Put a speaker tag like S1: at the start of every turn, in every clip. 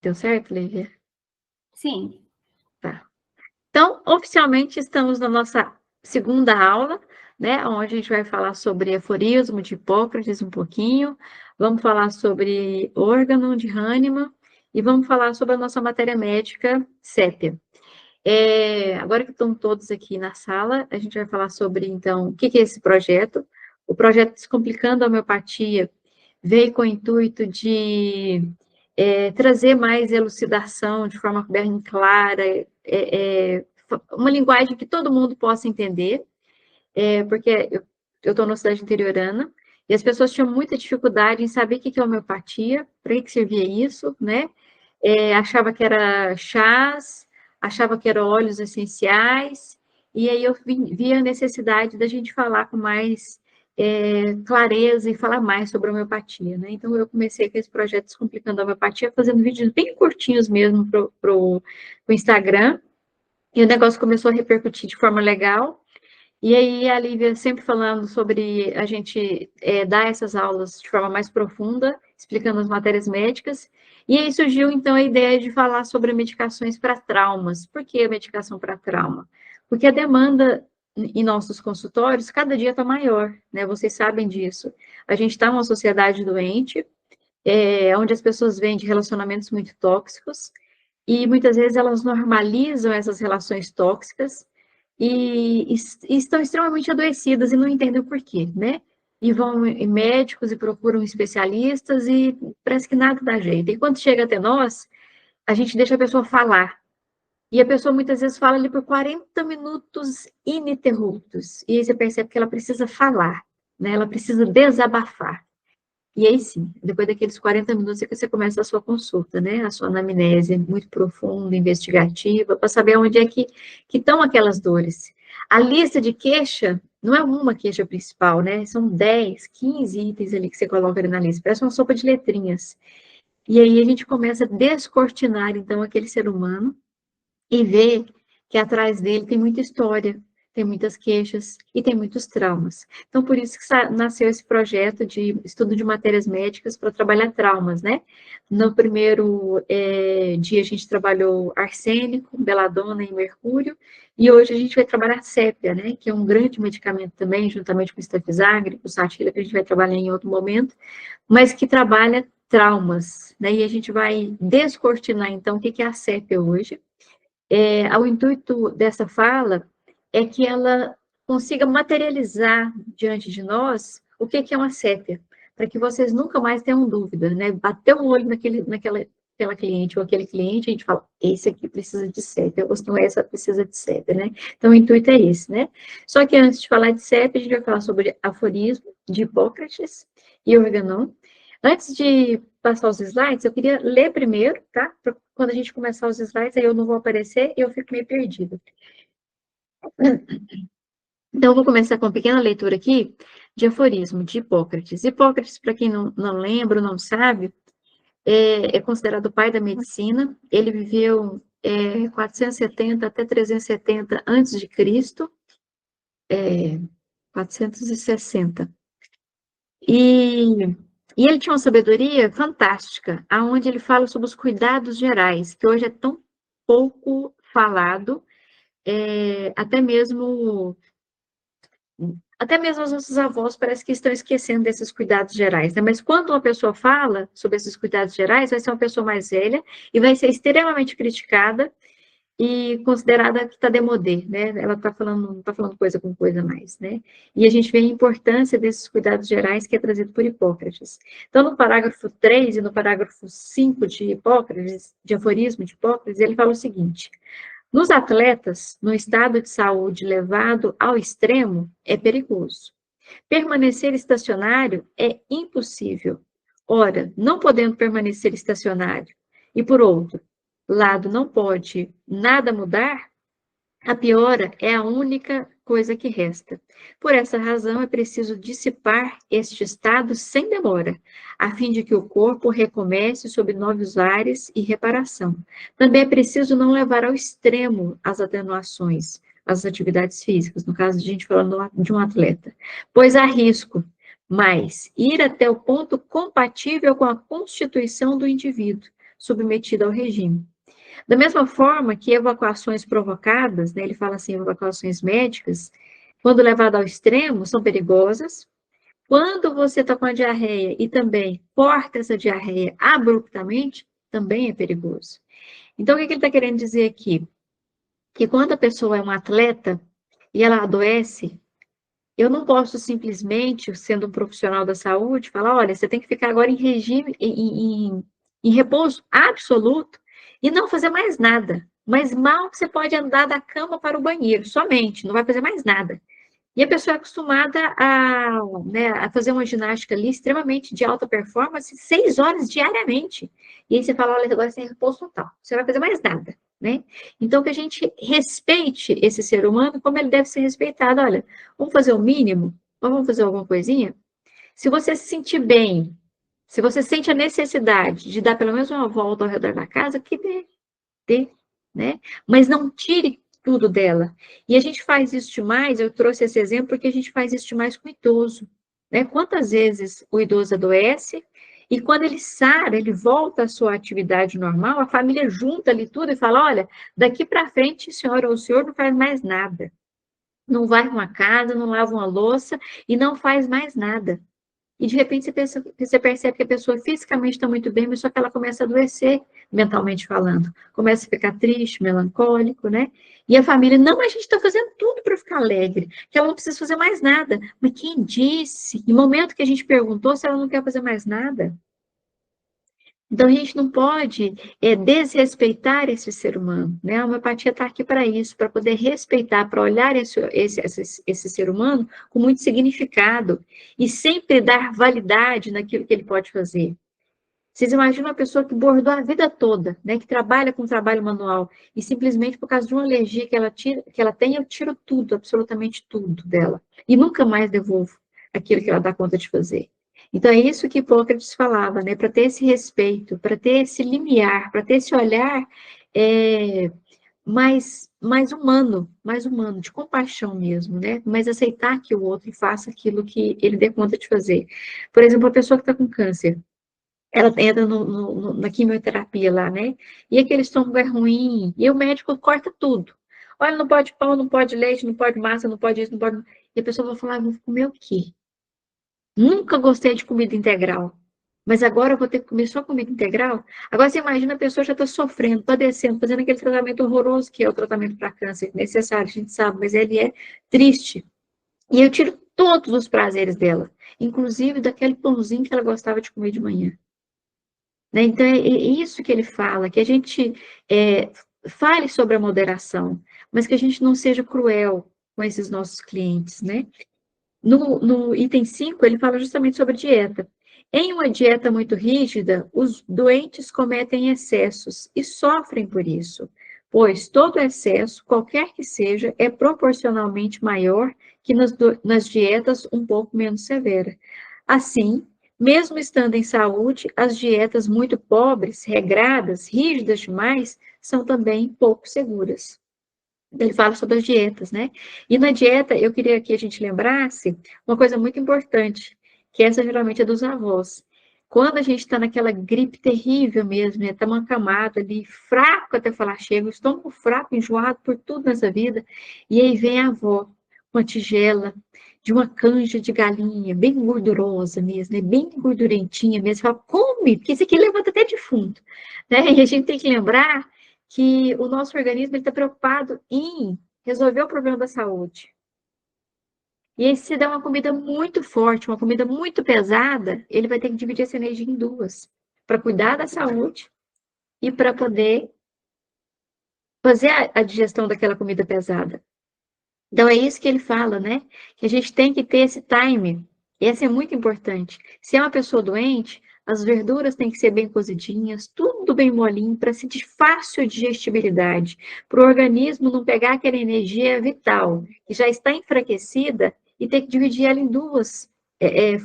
S1: Deu certo, Lívia?
S2: Sim.
S1: Tá. Então, oficialmente, estamos na nossa segunda aula, né? Onde a gente vai falar sobre aforismo de Hipócrates um pouquinho, vamos falar sobre órgão de Hahnemann e vamos falar sobre a nossa matéria médica, sépia. Agora que estão todos aqui na sala, a gente vai falar sobre, então, o que é esse projeto. O projeto Descomplicando a Homeopatia veio com o intuito de trazer mais elucidação de forma bem clara, uma linguagem que todo mundo possa entender, porque eu estou na cidade interiorana, e as pessoas tinham muita dificuldade em saber o que é homeopatia, para que servia isso, né? Achava que era chás, achava que eram óleos essenciais, e aí eu vi a necessidade da gente falar com mais clareza e falar mais sobre a homeopatia, né? Então eu comecei com esse projeto Descomplicando a Homeopatia, fazendo vídeos bem curtinhos mesmo para o Instagram, e o negócio começou a repercutir de forma legal, e aí a Lívia sempre falando sobre a gente dar essas aulas de forma mais profunda, explicando as matérias médicas, e aí surgiu então a ideia de falar sobre medicações para traumas. Por que a medicação para trauma? Porque a demanda em nossos consultórios cada dia está maior, né? Vocês sabem disso. A gente está numa sociedade doente, onde as pessoas vêm de relacionamentos muito tóxicos, e muitas vezes elas normalizam essas relações tóxicas, e estão extremamente adoecidas e não entendem o porquê, né? E vão em médicos e procuram especialistas e parece que nada dá jeito. E quando chega até nós, a gente deixa a pessoa falar. E a pessoa muitas vezes fala ali por 40 minutos ininterruptos. E aí você percebe que ela precisa falar, né? Ela precisa desabafar. E aí sim, depois daqueles 40 minutos é que você começa a sua consulta, né? A sua anamnese muito profunda, investigativa, para saber onde é que estão aquelas dores. A lista de queixa não é uma queixa principal, né? São 10, 15 itens ali que você coloca ali na lista. Parece uma sopa de letrinhas. E aí a gente começa a descortinar, então, aquele ser humano e ver que atrás dele tem muita história, tem muitas queixas e tem muitos traumas. Então, por isso que nasceu esse projeto de estudo de matérias médicas para trabalhar traumas, né? No primeiro dia, a gente trabalhou arsênico, beladona e mercúrio, e hoje a gente vai trabalhar sépia, né? Que é um grande medicamento também, juntamente com o estafisagre, com o sativa, que a gente vai trabalhar em outro momento, mas que trabalha traumas, né? E a gente vai descortinar, então, o que é a sépia hoje. O intuito dessa fala é que ela consiga materializar diante de nós o que é uma sépia, para que vocês nunca mais tenham dúvida, né? Bater o olho naquela cliente ou aquele cliente, a gente fala, esse aqui precisa de sépia, ou não, essa precisa de sépia, né? Então, o intuito é esse, né? Só que antes de falar de sépia, a gente vai falar sobre aforismo de Hipócrates e Organon. Antes de passar os slides, eu queria ler primeiro, tá? Pra quando a gente começar os slides, aí eu não vou aparecer e eu fico meio perdida. Então, eu vou começar com uma pequena leitura aqui de aforismo de Hipócrates. Hipócrates, para quem não lembra, não sabe, é considerado o pai da medicina. Ele viveu 470 até 370 antes de Cristo, 460. E ele tinha uma sabedoria fantástica, aonde ele fala sobre os cuidados gerais, que hoje é tão pouco falado, até mesmo os nossos avós parece que estão esquecendo desses cuidados gerais, né? Mas quando uma pessoa fala sobre esses cuidados gerais, vai ser uma pessoa mais velha e vai ser extremamente criticada e considerada que está demodê, né? Ela está falando, não está falando coisa com coisa mais, né? E a gente vê a importância desses cuidados gerais que é trazido por Hipócrates. Então, no parágrafo 3 e no parágrafo 5 de Hipócrates, de aforismo de Hipócrates, ele fala o seguinte: nos atletas, no estado de saúde levado ao extremo, é perigoso. Permanecer estacionário é impossível. Ora, não podendo permanecer estacionário, e por outro lado não pode nada mudar, a piora é a única coisa que resta. Por essa razão, é preciso dissipar este estado sem demora, a fim de que o corpo recomece sob novos ares e reparação. Também é preciso não levar ao extremo as atenuações, as atividades físicas, no caso de a gente falando de um atleta, pois há risco, mas ir até o ponto compatível com a constituição do indivíduo, submetida ao regime. Da mesma forma que evacuações provocadas, né, ele fala assim, evacuações médicas, quando levadas ao extremo, são perigosas. Quando você está com a diarreia e também corta essa diarreia abruptamente, também é perigoso. Então, o que ele está querendo dizer aqui? Que quando a pessoa é um atleta e ela adoece, eu não posso simplesmente, sendo um profissional da saúde, falar, olha, você tem que ficar agora em regime, em repouso absoluto e não fazer mais nada. Mas mal você pode andar da cama para o banheiro, somente, não vai fazer mais nada. E a pessoa é acostumada a, né, a fazer uma ginástica ali extremamente de alta performance, 6 horas diariamente. E aí você fala, olha, agora você tem repouso total, você não vai fazer mais nada, né? Então, que a gente respeite esse ser humano como ele deve ser respeitado. Olha, vamos fazer o mínimo? Ou vamos fazer alguma coisinha? Se você se sentir bem, se você sente a necessidade de dar pelo menos uma volta ao redor da casa, que dê, né? Mas não tire tudo dela. E a gente faz isso demais, eu trouxe esse exemplo porque a gente faz isso demais com o idoso, né? Quantas vezes o idoso adoece e quando ele sara, ele volta à sua atividade normal, a família junta ali tudo e fala, olha, daqui para frente, senhora ou o senhor não faz mais nada. Não vai uma casa, não lava uma louça e não faz mais nada. E de repente você percebe que a pessoa fisicamente está muito bem, mas só que ela começa a adoecer, mentalmente falando. Começa a ficar triste, melancólico, né? E a família, não, a gente está fazendo tudo para ficar alegre, que ela não precisa fazer mais nada. Mas quem disse? No momento que a gente perguntou se ela não quer fazer mais nada. Então, a gente não pode desrespeitar esse ser humano, né? A homeopatia está aqui para isso, para poder respeitar, para olhar esse ser humano com muito significado e sempre dar validade naquilo que ele pode fazer. Vocês imaginam uma pessoa que bordou a vida toda, né? Que trabalha com trabalho manual e simplesmente por causa de uma alergia que ela tem, eu tiro tudo, absolutamente tudo dela e nunca mais devolvo aquilo que ela dá conta de fazer. Então, é isso que Hipócrates falava, né? Para ter esse respeito, para ter esse limiar, para ter esse olhar mais humano, de compaixão mesmo, né? Mas aceitar que o outro faça aquilo que ele dê conta de fazer. Por exemplo, a pessoa que está com câncer, ela entra na quimioterapia lá, né? E aquele estômago é ruim, e o médico corta tudo. Olha, não pode pão, não pode leite, não pode massa, não pode isso, não pode. E a pessoa vai falar, vou comer o quê? Nunca gostei de comida integral. Mas agora eu vou ter que comer só comida integral? Agora você imagina a pessoa já está sofrendo, padecendo, fazendo aquele tratamento horroroso que é o tratamento para câncer, necessário, a gente sabe, mas ele é triste. E eu tiro todos os prazeres dela, inclusive daquele pãozinho que ela gostava de comer de manhã. Né? Então, é isso que ele fala, que a gente fale sobre a moderação, mas que a gente não seja cruel com esses nossos clientes, né? No item 5, ele fala justamente sobre dieta. Em uma dieta muito rígida, os doentes cometem excessos e sofrem por isso, pois todo excesso, qualquer que seja, é proporcionalmente maior que nas dietas um pouco menos severas. Assim, mesmo estando em saúde, as dietas muito pobres, regradas, rígidas demais, são também pouco seguras. Ele fala sobre as dietas, né? E na dieta, eu queria que a gente lembrasse uma coisa muito importante, que essa geralmente é dos avós. Quando a gente está naquela gripe terrível mesmo, né? Está acamado ali, fraco até falar chega, estômago fraco, enjoado por tudo nessa vida, e aí vem a avó, uma tigela de uma canja de galinha, bem gordurosa mesmo, né? Bem gordurentinha mesmo, fala, come, porque isso aqui levanta até defunto, né? E a gente tem que lembrar que o nosso organismo está preocupado em resolver o problema da saúde. E aí, se der uma comida muito forte, uma comida muito pesada, ele vai ter que dividir essa energia em duas, para cuidar da saúde e para poder fazer a digestão daquela comida pesada. Então, é isso que ele fala, né? Que a gente tem que ter esse time. Esse é muito importante. Se é uma pessoa doente, as verduras têm que ser bem cozidinhas, tudo bem molinho, para ser de fácil digestibilidade, para o organismo não pegar aquela energia vital, que já está enfraquecida, e ter que dividir ela em duas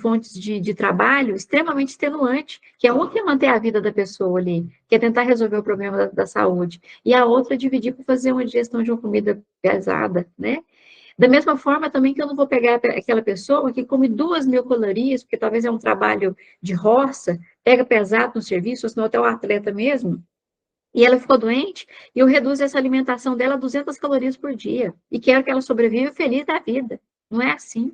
S1: fontes de trabalho extremamente extenuante, que é uma que é manter a vida da pessoa ali, que é tentar resolver o problema da saúde, e a outra é dividir para fazer uma digestão de uma comida pesada, né? Da mesma forma também que eu não vou pegar aquela pessoa que come 2.000 calorias, porque talvez é um trabalho de roça, pega pesado no serviço, ou senão até o atleta mesmo, e ela ficou doente, e eu reduzo essa alimentação dela a 200 calorias por dia, e quero que ela sobreviva feliz da vida. Não é assim.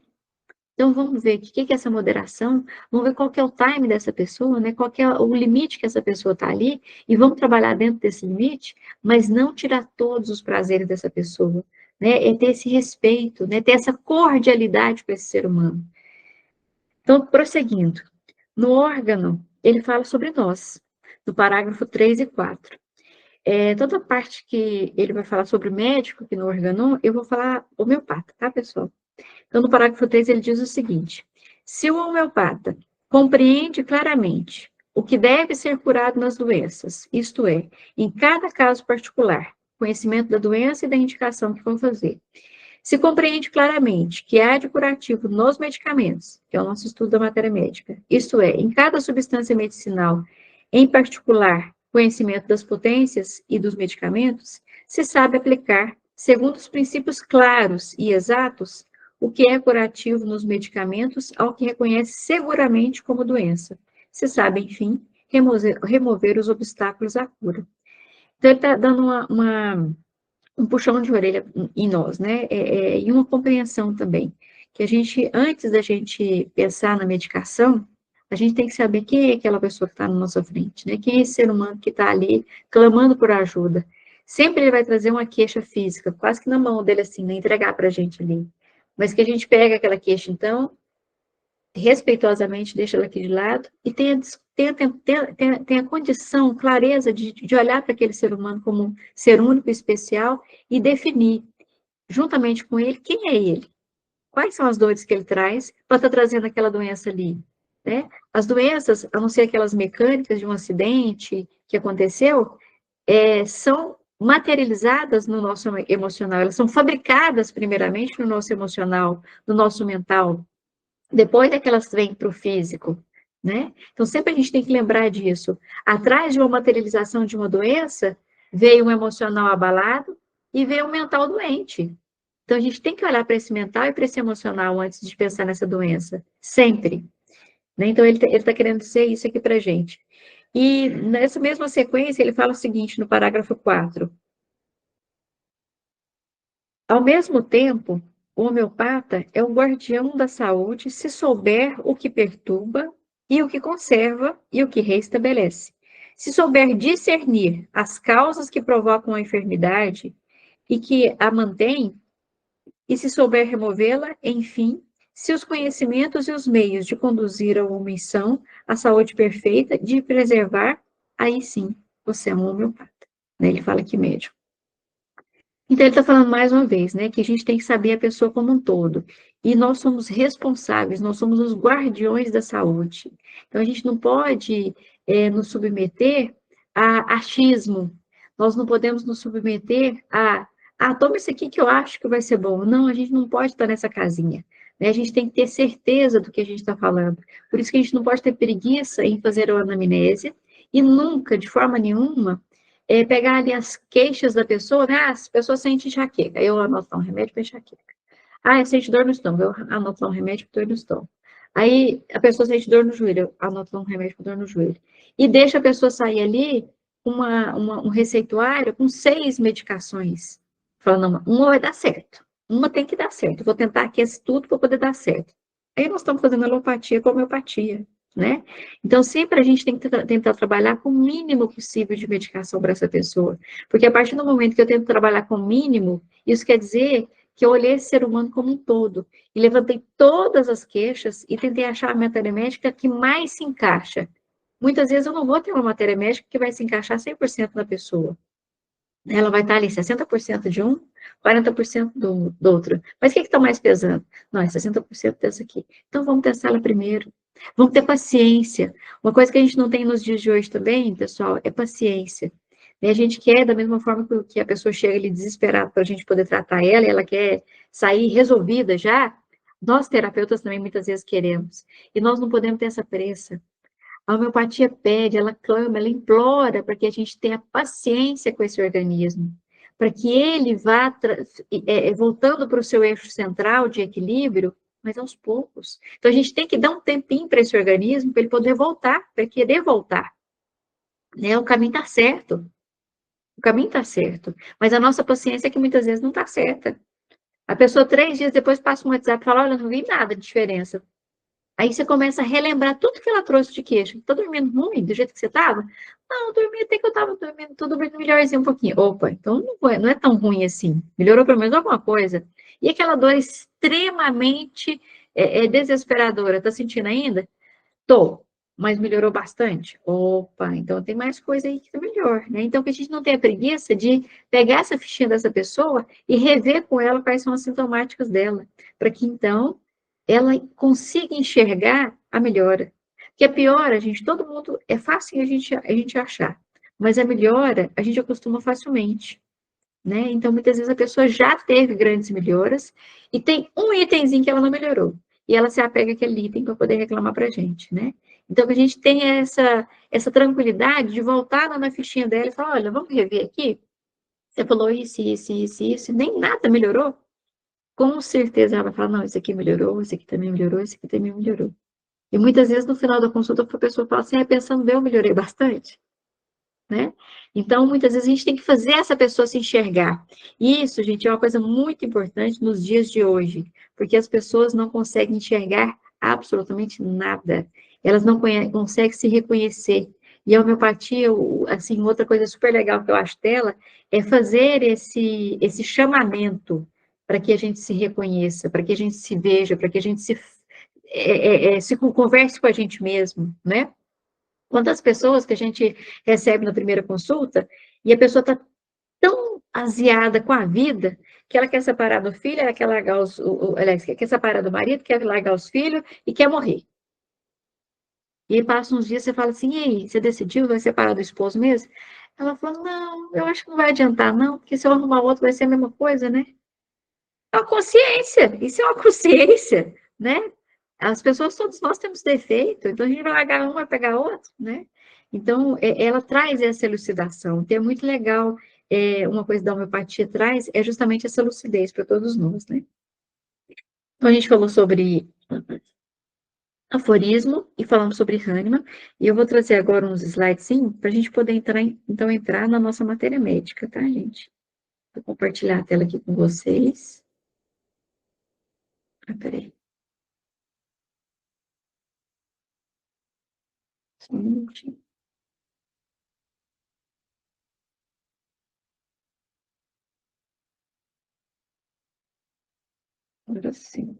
S1: Então, vamos ver o que é essa moderação, vamos ver qual que é o time dessa pessoa, né? Qual que é o limite que essa pessoa está ali, e vamos trabalhar dentro desse limite, mas não tirar todos os prazeres dessa pessoa, né? É ter esse respeito, né? Ter essa cordialidade com esse ser humano. Então, prosseguindo, no órgão, ele fala sobre nós, no parágrafo 3 e 4. Toda a parte que ele vai falar sobre o médico, que no órgão, eu vou falar homeopata, tá, pessoal? Então, no parágrafo 3, ele diz o seguinte: se o homeopata compreende claramente o que deve ser curado nas doenças, isto é, em cada caso particular, conhecimento da doença e da indicação que vão fazer, se compreende claramente que há de curativo nos medicamentos, que é o nosso estudo da matéria médica, isto é, em cada substância medicinal, em particular, conhecimento das potências e dos medicamentos, se sabe aplicar, segundo os princípios claros e exatos, o que é curativo nos medicamentos ao que reconhece seguramente como doença. Se sabe, enfim, remover os obstáculos à cura. Então, ele está dando um puxão de orelha em nós, né? E uma compreensão também. Que a gente, antes da gente pensar na medicação, a gente tem que saber quem é aquela pessoa que está na nossa frente, né? Quem é esse ser humano que está ali clamando por ajuda. Sempre ele vai trazer uma queixa física, quase que na mão dele, assim, né? Entregar para a gente ali. Mas que a gente pega aquela queixa, então, respeitosamente deixa ela aqui de lado e tenha condição, clareza de olhar para aquele ser humano como um ser único e especial e definir, juntamente com ele, quem é ele. Quais são as dores que ele traz para estar trazendo aquela doença ali, né? As doenças, a não ser aquelas mecânicas de um acidente que aconteceu, são materializadas no nosso emocional, elas são fabricadas primeiramente no nosso emocional, no nosso mental, depois é que elas vêm para o físico, né? Então, sempre a gente tem que lembrar disso. Atrás de uma materialização de uma doença, veio um emocional abalado e veio um mental doente. Então, a gente tem que olhar para esse mental e para esse emocional antes de pensar nessa doença. Sempre. Né? Então, ele tá querendo dizer isso aqui para a gente. E nessa mesma sequência, ele fala o seguinte no parágrafo 4. Ao mesmo tempo, o homeopata é o guardião da saúde se souber o que perturba e o que conserva e o que reestabelece. Se souber discernir as causas que provocam a enfermidade e que a mantém, e se souber removê-la, enfim, se os conhecimentos e os meios de conduzir a uma missão, a saúde perfeita, de preservar, aí sim, você é um homeopata. Ele fala que médico. Então, ele está falando mais uma vez, né, que a gente tem que saber a pessoa como um todo. E nós somos responsáveis, nós somos os guardiões da saúde. Então, a gente não pode nos submeter a achismo. Nós não podemos nos submeter toma isso aqui que eu acho que vai ser bom. Não, a gente não pode estar nessa casinha. Né? A gente tem que ter certeza do que a gente está falando. Por isso que a gente não pode ter preguiça em fazer a anamnese e nunca, de forma nenhuma, pegar ali as queixas da pessoa, né? Ah, a pessoa sente enxaqueca, eu anoto um remédio para enxaqueca. Ah, sente dor no estômago, eu anoto um remédio para dor no estômago. Aí a pessoa sente dor no joelho, eu anoto um remédio para dor no joelho. E deixa a pessoa sair ali um receituário com 6 medicações. Falando, uma vai dar certo, uma tem que dar certo. Vou tentar aqui esse tudo para poder dar certo. Aí nós estamos fazendo alopatia com homeopatia. Né? Então, sempre a gente tem que tentar trabalhar com o mínimo possível de medicação para essa pessoa. Porque a partir do momento que eu tento trabalhar com o mínimo, isso quer dizer que eu olhei esse ser humano como um todo. E levantei todas as queixas e tentei achar a matéria médica que mais se encaixa. Muitas vezes eu não vou ter uma matéria médica que vai se encaixar 100% na pessoa. Ela vai estar ali 60% de um, 40% do outro. Mas o que está mais pesando? Não, é 60% dessa aqui. Então, vamos testar ela primeiro. Vamos ter paciência. Uma coisa que a gente não tem nos dias de hoje também, pessoal, é paciência. E a gente quer, da mesma forma que a pessoa chega ali desesperada para a gente poder tratar ela, e ela quer sair resolvida já, nós terapeutas também muitas vezes queremos. E nós não podemos ter essa pressa. A homeopatia pede, ela clama, ela implora para que a gente tenha paciência com esse organismo. para que ele vá voltando para o seu eixo central de equilíbrio, mas aos poucos. Então, a gente tem que dar um tempinho para esse organismo, para ele poder voltar, para querer voltar. Né? O caminho está certo. O caminho está certo. Mas a nossa paciência é que muitas vezes não está certa. A pessoa, 3 dias depois, passa um WhatsApp e fala, olha, não vi nada de diferença. Aí você começa a relembrar tudo que ela trouxe de queixa. Tá dormindo ruim, do jeito que você estava? Não, dormi até que eu estava dormindo, tô dormindo melhorzinho um pouquinho. Opa, então não é tão ruim assim. Melhorou pelo menos alguma coisa. E aquela dor extremamente desesperadora, tá sentindo ainda? Tô, mas melhorou bastante? Opa, então tem mais coisa aí que tá melhor, né? Então que a gente não tenha preguiça de pegar essa fichinha dessa pessoa e rever com ela quais são as sintomáticas dela, para que então ela consiga enxergar a melhora. Porque a piora, gente, todo mundo, é fácil a gente achar, mas a melhora a gente acostuma facilmente, né? Então, muitas vezes a pessoa já teve grandes melhoras e tem um itemzinho que ela não melhorou. E ela se apega àquele item para poder reclamar para a gente, né? Então, que a gente tenha essa tranquilidade de voltar lá na fichinha dela e falar, olha, vamos rever aqui? Você falou isso, nem nada melhorou? Com certeza ela vai falar, não, isso aqui melhorou, isso aqui também melhorou, isso aqui também melhorou. E muitas vezes no final da consulta a pessoa fala assim, pensando bem, eu melhorei bastante, né? Então, muitas vezes a gente tem que fazer essa pessoa se enxergar. E isso, gente, é uma coisa muito importante nos dias de hoje, porque as pessoas não conseguem enxergar absolutamente nada. Elas não conseguem se reconhecer. E a homeopatia, assim, outra coisa super legal que eu acho dela é fazer esse chamamento para que a gente se reconheça, para que a gente se veja, para que a gente se converse com a gente mesmo, né? Quantas pessoas que a gente recebe na primeira consulta e a pessoa está tão aziada com a vida que ela quer separar do filho, ela quer largar aliás, quer separar do marido, quer largar os filhos e quer morrer. E aí passa uns dias, você fala assim, e aí, você decidiu, vai separar do esposo mesmo? Ela falou, não, eu acho que não vai adiantar não, porque se eu arrumar outro vai ser a mesma coisa, né? É uma consciência, isso é uma consciência, né? As pessoas, todos nós temos defeito, então a gente vai largar um, vai pegar outro, né? Então, ela traz essa elucidação, então é muito legal, uma coisa da homeopatia traz, é justamente essa lucidez para todos nós, né? Então, a gente falou sobre aforismo e falamos sobre Hahnemann, e eu vou trazer agora uns slides, para a gente poder entrar na nossa matéria médica, tá, gente? Vou compartilhar a tela aqui com vocês. Peraí. Só um minutinho. Agora sim.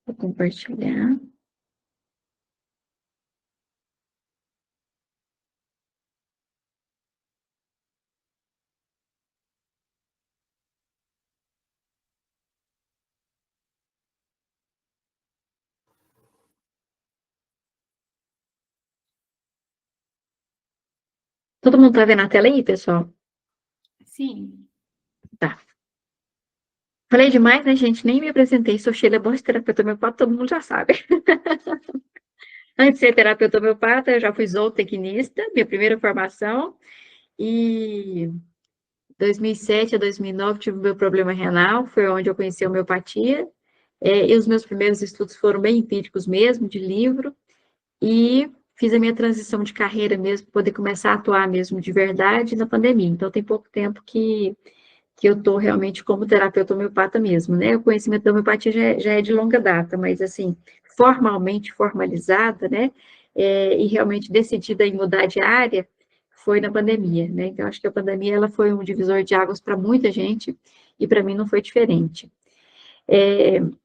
S1: Vou compartilhar. Todo mundo tá vendo a tela aí, pessoal?
S2: Sim.
S1: Tá. Falei demais, né, gente? Nem me apresentei. Sou Sheila Borges, terapeuta homeopata, todo mundo já sabe. Antes de ser terapeuta homeopata, eu já fui zootecnista, minha primeira formação. E 2007 a 2009 tive meu problema renal, foi onde eu conheci a homeopatia. E os meus primeiros estudos foram bem empíricos mesmo, de livro. E fiz a minha transição de carreira mesmo, para poder começar a atuar mesmo de verdade na pandemia. Então, tem pouco tempo que eu estou realmente como terapeuta homeopata mesmo, né? O conhecimento da homeopatia já é de longa data, mas assim, formalmente formalizada, né? E realmente decidida em mudar de área, foi na pandemia, né? Então, acho que a pandemia ela foi um divisor de águas para muita gente, e para mim não foi diferente.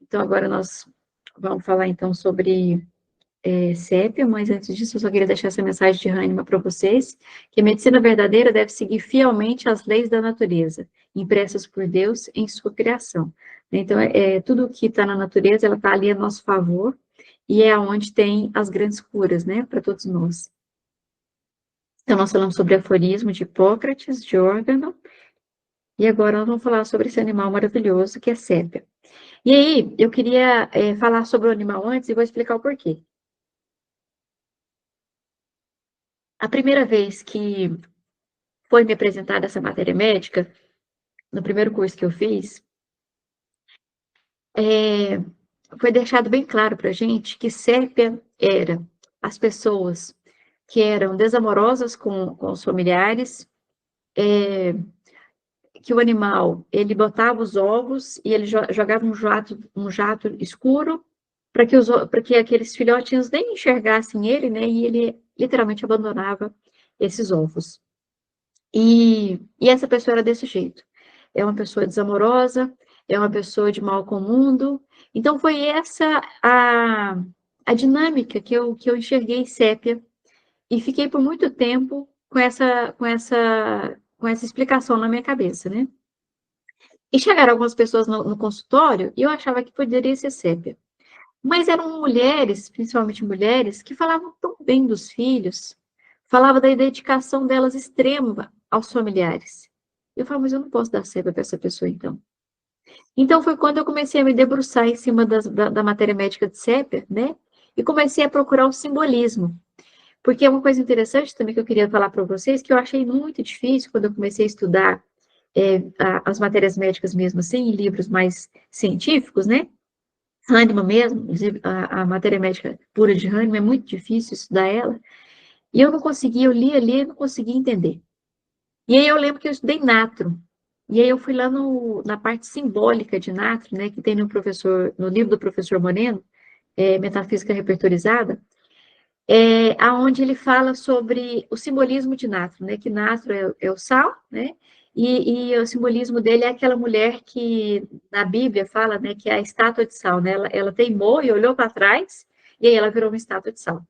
S1: Então, agora nós vamos falar então sobre sépia, mas antes disso eu só queria deixar essa mensagem de Hahnemann para vocês, que a medicina verdadeira deve seguir fielmente as leis da natureza, impressas por Deus em sua criação. Então, tudo que está na natureza, ela está ali a nosso favor, e é onde tem as grandes curas, né, para todos nós. Então, nós falamos sobre aforismo de Hipócrates, de Órgano, e agora nós vamos falar sobre esse animal maravilhoso que é sépia. E aí, eu queria falar sobre o animal antes e vou explicar o porquê. A primeira vez que foi me apresentada essa matéria médica, no primeiro curso que eu fiz, foi deixado bem claro para a gente que sépia era as pessoas que eram desamorosas com os familiares, que o animal, ele botava os ovos e ele jogava um jato escuro para que aqueles filhotinhos nem enxergassem ele, né? E ele literalmente abandonava esses ovos. E essa pessoa era desse jeito. É uma pessoa desamorosa, é uma pessoa de mal com o mundo. Então, foi essa a dinâmica que eu enxerguei sépia e fiquei por muito tempo com essa explicação na minha cabeça, né? E chegaram algumas pessoas no consultório e eu achava que poderia ser sépia. Mas eram mulheres, principalmente mulheres, que falavam tão bem dos filhos, falava da dedicação delas extrema aos familiares. Eu falava, mas eu não posso dar sépia para essa pessoa, então. Então, foi quando eu comecei a me debruçar em cima da matéria médica de sépia, né? E comecei a procurar o simbolismo. Porque é uma coisa interessante também que eu queria falar para vocês, que eu achei muito difícil quando eu comecei a estudar as matérias médicas mesmo assim, em livros mais científicos, né? Hahnemann mesmo, a matéria médica pura de Hahnemann, é muito difícil estudar ela. E eu não conseguia, eu lia, lia, não conseguia entender. E aí eu lembro que eu estudei natro. E aí eu fui lá na parte simbólica de natro, né, que tem no livro do professor Moreno, Metafísica Repertorizada, aonde ele fala sobre o simbolismo de natro, né, que natro é o sal, né, e o simbolismo dele é aquela mulher que na Bíblia fala, né, que é a estátua de sal, né, ela teimou e olhou para trás, e aí ela virou uma estátua de sal.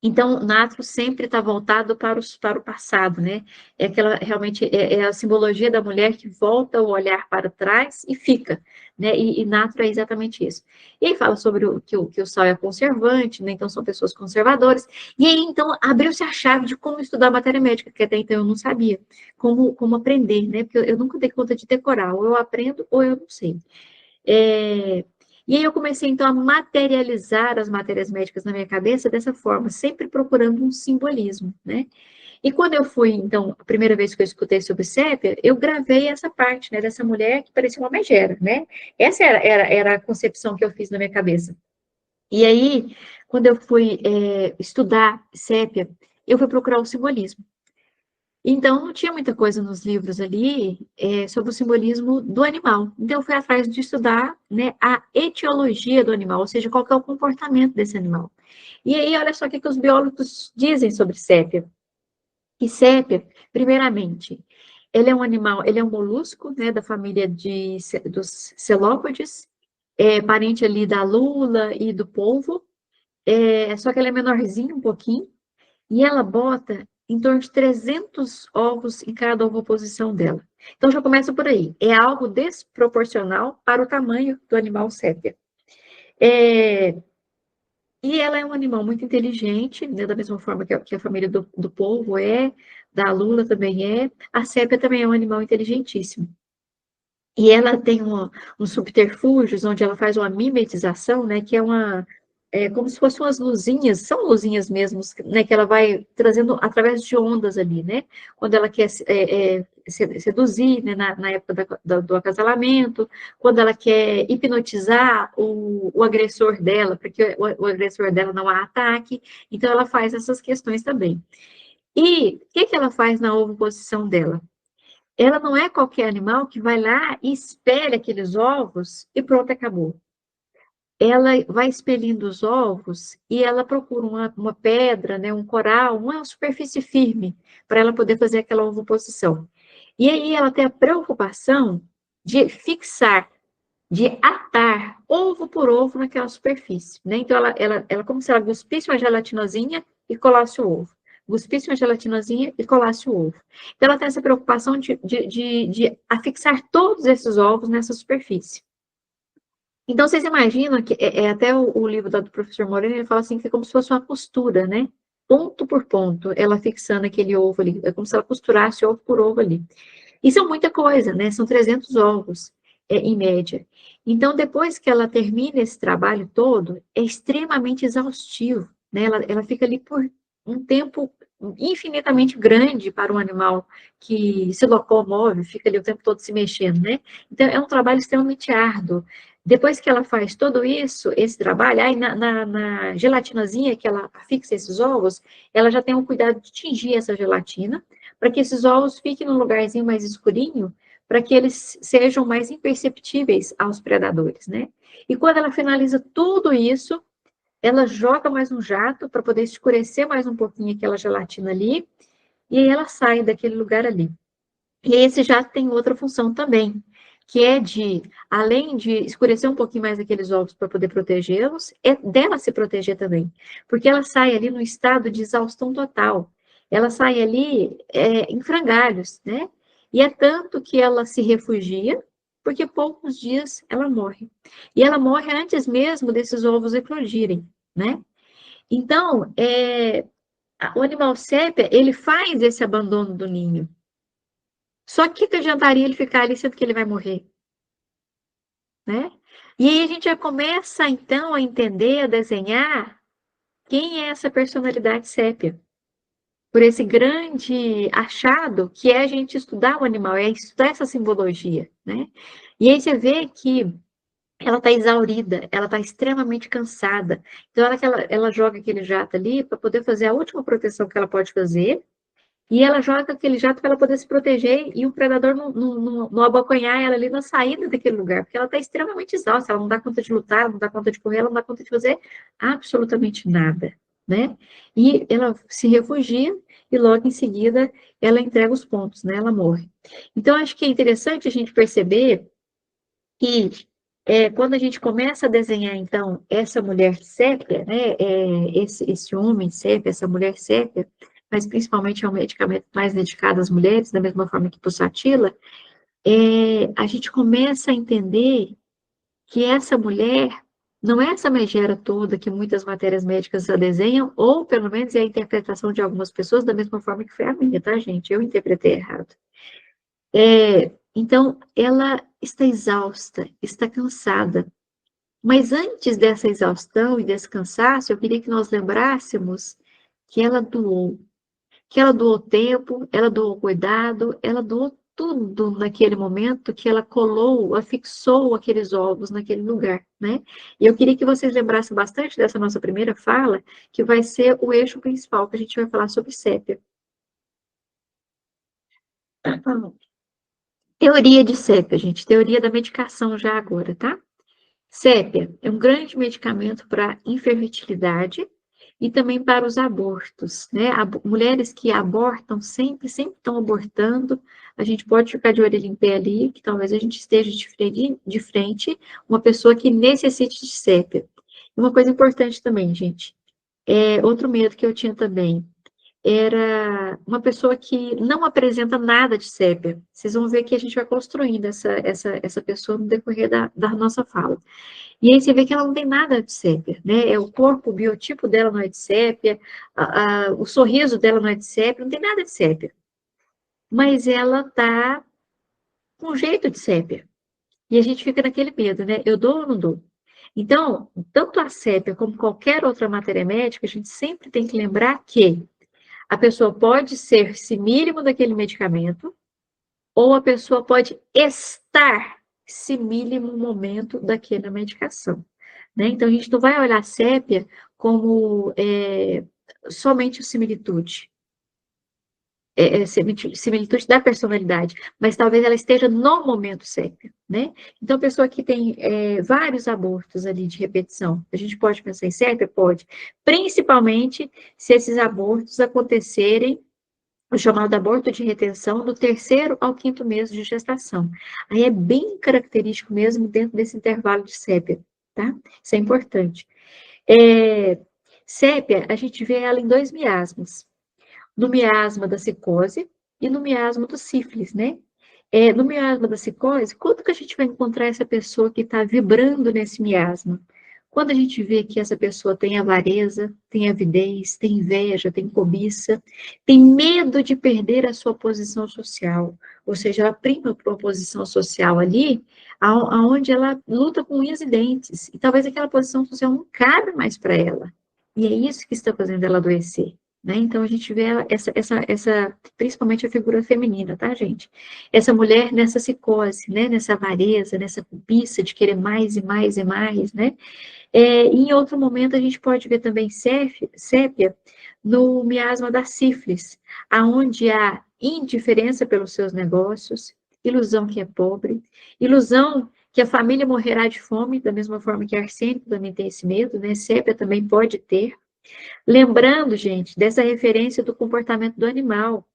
S1: Então, natro sempre está voltado para o passado, né? É aquela, realmente, é a simbologia da mulher que volta o olhar para trás e fica, né? E natro é exatamente isso. E aí fala sobre que o sal é conservante, né? Então, são pessoas conservadoras. E aí, então, abriu-se a chave de como estudar matéria médica, que até então eu não sabia. Como aprender, né? Porque eu nunca dei conta de decorar. Ou eu aprendo, ou eu não sei. É, E aí eu comecei, então, a materializar as matérias médicas na minha cabeça dessa forma, sempre procurando um simbolismo, né? E quando eu fui, então, a primeira vez que eu escutei sobre sépia, eu gravei essa parte, né, dessa mulher que parecia uma megera, né? Essa era a concepção que eu fiz na minha cabeça. E aí, quando eu fui estudar sépia, eu fui procurar o simbolismo. Então, não tinha muita coisa nos livros ali sobre o simbolismo do animal. Então, eu fui atrás de estudar, né, a etiologia do animal, ou seja, qual que é o comportamento desse animal. E aí, olha só o que os biólogos dizem sobre sépia. Que sépia, primeiramente, ele é um animal, ele é um molusco, né, da família dos celópodes, parente ali da lula e do polvo, só que ela é menorzinho um pouquinho, e ela bota em torno de 300 ovos em cada ovoposição dela. Então, já começa por aí. É algo desproporcional para o tamanho do animal sépia. É, e ela é um animal muito inteligente, né, da mesma forma que a família do polvo da lula também é. A sépia também é um animal inteligentíssimo. E ela tem uns subterfúgios onde ela faz uma mimetização, né, que como se fossem umas luzinhas, são luzinhas mesmo, né, que ela vai trazendo através de ondas ali, né, quando ela quer seduzir, né, na época do acasalamento, quando ela quer hipnotizar o agressor dela, porque o agressor dela não a ataque, então ela faz essas questões também. E o que ela faz na ovoposição dela? Ela não é qualquer animal que vai lá e espelha aqueles ovos e pronto, acabou. Ela vai expelindo os ovos e ela procura uma pedra, né, um coral, uma superfície firme para ela poder fazer aquela ovoposição. E aí ela tem a preocupação de fixar, de atar ovo por ovo naquela superfície, né? Então ela como se ela cuspisse uma gelatinosinha e colasse o ovo. Cuspisse uma gelatinosinha e colasse o ovo. Então ela tem essa preocupação de afixar todos esses ovos nessa superfície. Então, vocês imaginam que até o livro do professor Moreno, ele fala assim que é como se fosse uma costura, né? Ponto por ponto, ela fixando aquele ovo ali. É como se ela costurasse ovo por ovo ali. Isso é muita coisa, né? São 300 ovos, em média. Então, depois que ela termina esse trabalho todo, é extremamente exaustivo, né? Ela fica ali por um tempo infinitamente grande para um animal que se locomove, fica ali o tempo todo se mexendo, né? Então, é um trabalho extremamente árduo. Depois que ela faz todo isso, esse trabalho, aí na gelatinazinha que ela fixa esses ovos, ela já tem o cuidado de tingir essa gelatina, para que esses ovos fiquem num lugarzinho mais escurinho, para que eles sejam mais imperceptíveis aos predadores, né? E quando ela finaliza tudo isso, ela joga mais um jato para poder escurecer mais um pouquinho aquela gelatina ali, e aí ela sai daquele lugar ali. E esse jato tem outra função também, que é de, além de escurecer um pouquinho mais aqueles ovos para poder protegê-los, é dela se proteger também, porque ela sai ali no estado de exaustão total. Ela sai ali em frangalhos, né? E é tanto que ela se refugia, porque poucos dias ela morre. E ela morre antes mesmo desses ovos eclodirem, né? Então, o animal sépia, ele faz esse abandono do ninho. Só que adiantaria ele ficar ali sendo que ele vai morrer, né? E aí a gente já começa, então, a entender, a desenhar quem é essa personalidade sépia. Por esse grande achado que é a gente estudar o animal, é estudar essa simbologia, né? E aí você vê que ela está exaurida, ela está extremamente cansada. Então, ela joga aquele jato ali para poder fazer a última proteção que ela pode fazer, e ela joga aquele jato para ela poder se proteger e o predador não abocanhar ela ali na saída daquele lugar, porque ela está extremamente exausta, ela não dá conta de lutar, ela não dá conta de correr, ela não dá conta de fazer absolutamente nada, né? E ela se refugia e logo em seguida ela entrega os pontos, né? Ela morre. Então, acho que é interessante a gente perceber que quando a gente começa a desenhar, então, essa mulher sépia, né, esse homem sépia, essa mulher sépia, mas principalmente é um medicamento mais dedicado às mulheres, da mesma forma que para o Satila, a gente começa a entender que essa mulher não é essa megera toda que muitas matérias médicas a desenham, ou pelo menos é a interpretação de algumas pessoas, da mesma forma que foi a minha, tá, gente? Eu interpretei errado. Então, ela está exausta, está cansada. Mas antes dessa exaustão e desse cansaço, eu queria que nós lembrássemos que ela doou tempo, ela doou cuidado, ela doou tudo naquele momento que ela colou, afixou aqueles ovos naquele lugar, né? E eu queria que vocês lembrassem bastante dessa nossa primeira fala, que vai ser o eixo principal, que a gente vai falar sobre sépia. Teoria de sépia, gente, teoria da medicação já agora, tá? Sépia é um grande medicamento para infertilidade e também para os abortos, né? Mulheres que abortam sempre estão abortando. A gente pode ficar de orelha em pé ali, que talvez a gente esteja de frente uma pessoa que necessite de sépia. Uma coisa importante também, gente, outro medo que eu tinha também era uma pessoa que não apresenta nada de sépia. Vocês vão ver que a gente vai construindo essa pessoa no decorrer da nossa fala. E aí você vê que ela não tem nada de sépia, né? O corpo, o biotipo dela não é de sépia, o sorriso dela não é de sépia, não tem nada de sépia. Mas ela tá com jeito de sépia. E a gente fica naquele medo, né? Eu dou ou não dou? Então, tanto a sépia como qualquer outra matéria médica, a gente sempre tem que lembrar que a pessoa pode ser simílimo daquele medicamento, ou a pessoa pode estar simílimo momento daquela medicação. Né? Então, a gente não vai olhar a sépia como somente similitude, similitude da personalidade, mas talvez ela esteja no momento sépia, né? Então, a pessoa que tem vários abortos ali de repetição, a gente pode pensar em sépia? Pode, principalmente se esses abortos acontecerem o chamado aborto de retenção, do terceiro ao quinto mês de gestação. Aí é bem característico mesmo dentro desse intervalo de sépia, tá? Isso é importante. Sépia, a gente vê ela em dois miasmas. No miasma da psicose e no miasma do sífilis, né? No miasma da psicose, quando que a gente vai encontrar essa pessoa que está vibrando nesse miasma? Quando a gente vê que essa pessoa tem avareza, tem avidez, tem inveja, tem cobiça, tem medo de perder a sua posição social, ou seja, ela prima por uma posição social ali, aonde ela luta com unhas e dentes, e talvez aquela posição social não cabe mais para ela. E é isso que está fazendo ela adoecer, né? Então, a gente vê principalmente a figura feminina, tá, gente? Essa mulher nessa psicose, né? Nessa avareza, nessa cobiça de querer mais e mais e mais, né? Em outro momento, a gente pode ver também sépia no miasma da sífilis, aonde há indiferença pelos seus negócios, ilusão que é pobre, ilusão que a família morrerá de fome, da mesma forma que arsênico também tem esse medo, né? Sépia também pode ter. Lembrando, gente, dessa referência do comportamento do animal.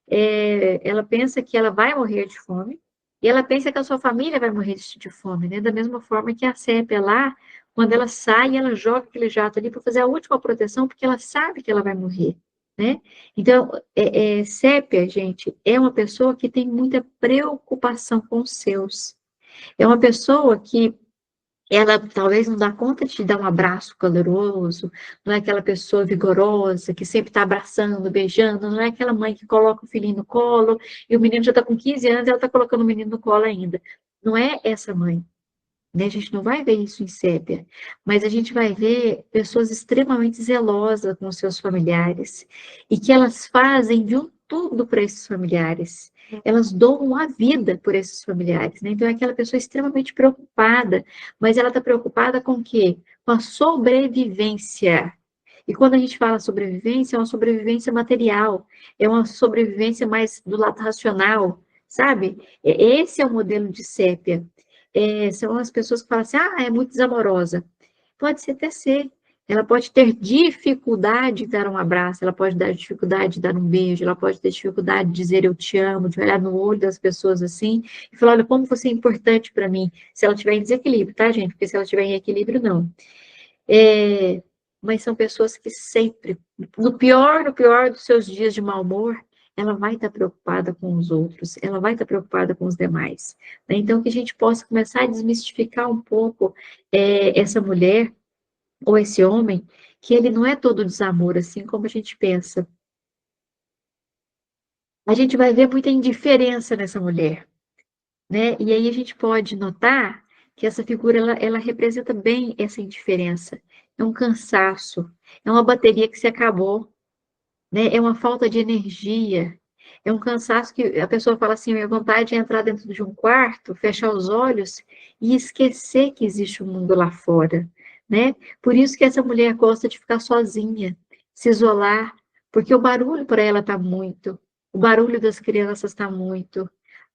S1: Ela pensa que ela vai morrer de fome, e ela pensa que a sua família vai morrer de fome, né? Da mesma forma que a sépia lá, quando ela sai, ela joga aquele jato ali para fazer a última proteção, porque ela sabe que ela vai morrer, né? Então, sépia, gente, é uma pessoa que tem muita preocupação com os seus. É uma pessoa que ela talvez não dá conta de te dar um abraço caloroso, não é aquela pessoa vigorosa que sempre está abraçando, beijando, não é aquela mãe que coloca o filhinho no colo e o menino já está com 15 anos e ela está colocando o menino no colo ainda. Não é essa mãe, né? A gente não vai ver isso em sépia, mas a gente vai ver pessoas extremamente zelosas com seus familiares e que elas fazem de um tudo para esses familiares. Elas doam a vida por esses familiares, né? Então é aquela pessoa extremamente preocupada, mas ela está preocupada com o quê? Com a sobrevivência. E quando a gente fala sobrevivência, é uma sobrevivência material, é uma sobrevivência mais do lado racional, sabe? Esse é o modelo de sépia. São as pessoas que falam assim, é muito desamorosa. Pode ser até ser. Ela pode ter dificuldade de dar um abraço, ela pode ter dificuldade de dar um beijo, ela pode ter dificuldade de dizer eu te amo, de olhar no olho das pessoas assim, e falar, olha, como você é importante para mim, se ela estiver em desequilíbrio, tá, gente? Porque se ela estiver em equilíbrio, não. É, mas são pessoas que sempre, no pior dos seus dias de mau humor, ela vai estar preocupada com os outros, ela vai estar preocupada com os demais, né? Então, que a gente possa começar a desmistificar um pouco essa mulher ou esse homem, que ele não é todo desamor, assim como a gente pensa. A gente vai ver muita indiferença nessa mulher, né? E aí a gente pode notar que essa figura ela representa bem essa indiferença. É um cansaço, é uma bateria que se acabou, né? É uma falta de energia, é um cansaço que a pessoa fala assim, minha vontade é entrar dentro de um quarto, fechar os olhos e esquecer que existe um mundo lá fora, né? Por isso que essa mulher gosta de ficar sozinha, se isolar, porque o barulho para ela está muito, o barulho das crianças está muito,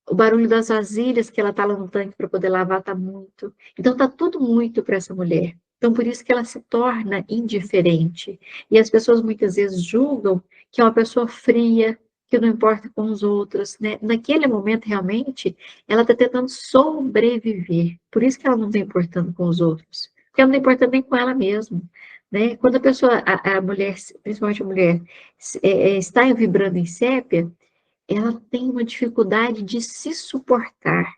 S1: o barulho das vasilhas que ela está lá no tanque para poder lavar está muito. Então está tudo muito para essa mulher. Então por isso que ela se torna indiferente. E as pessoas muitas vezes julgam que é uma pessoa fria, que não importa com os outros, né? Naquele momento realmente ela está tentando sobreviver. Por isso que ela não está importando com os outros. Porque ela não está importando nem com ela mesma. Né? Quando a pessoa, a mulher, principalmente a mulher, está vibrando em sépia, ela tem uma dificuldade de se suportar.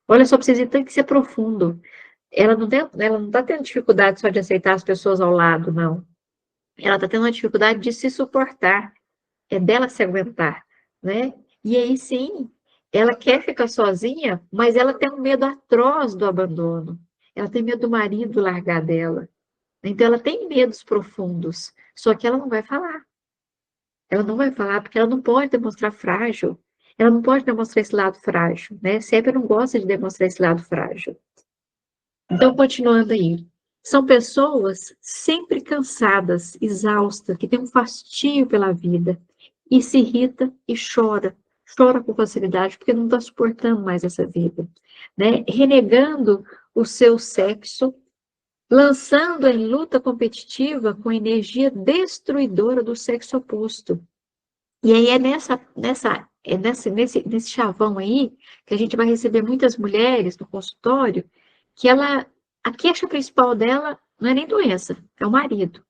S1: Olha só, para vocês verem tanto que isso é profundo. Ela não está tendo dificuldade só de aceitar as pessoas ao lado, não. Ela está tendo uma dificuldade de se suportar, é dela se aguentar, né? E aí sim, ela quer ficar sozinha, mas ela tem um medo atroz do abandono. Ela tem medo do marido largar dela. Então ela tem medos profundos, só que ela não vai falar. Ela não vai falar porque ela não pode demonstrar frágil. Ela não pode demonstrar esse lado frágil, né? Sempre não gosta de demonstrar esse lado frágil. Então, continuando aí. São pessoas sempre cansadas, exaustas, que têm um fastio pela vida e se irrita e chora. Chora com facilidade porque não está suportando mais essa vida, né? Renegando o seu sexo, lançando em luta competitiva com energia destruidora do sexo oposto. E aí nesse chavão aí que a gente vai receber muitas mulheres no consultório que a queixa principal dela não é nem doença, é o marido,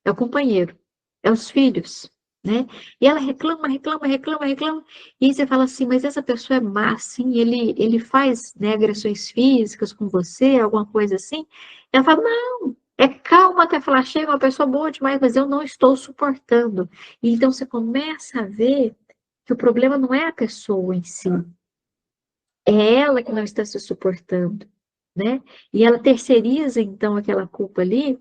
S1: é o companheiro, é os filhos, né? E ela reclama, reclama, reclama, reclama, e aí você fala assim, mas essa pessoa é má, assim, ele faz, né, agressões físicas com você, alguma coisa assim? Ela fala, não, é calma até falar, chega uma pessoa boa demais, mas eu não estou suportando. E então você começa a ver que o problema não é a pessoa em si, é ela que não está se suportando. né? E ela terceiriza, então, aquela culpa ali,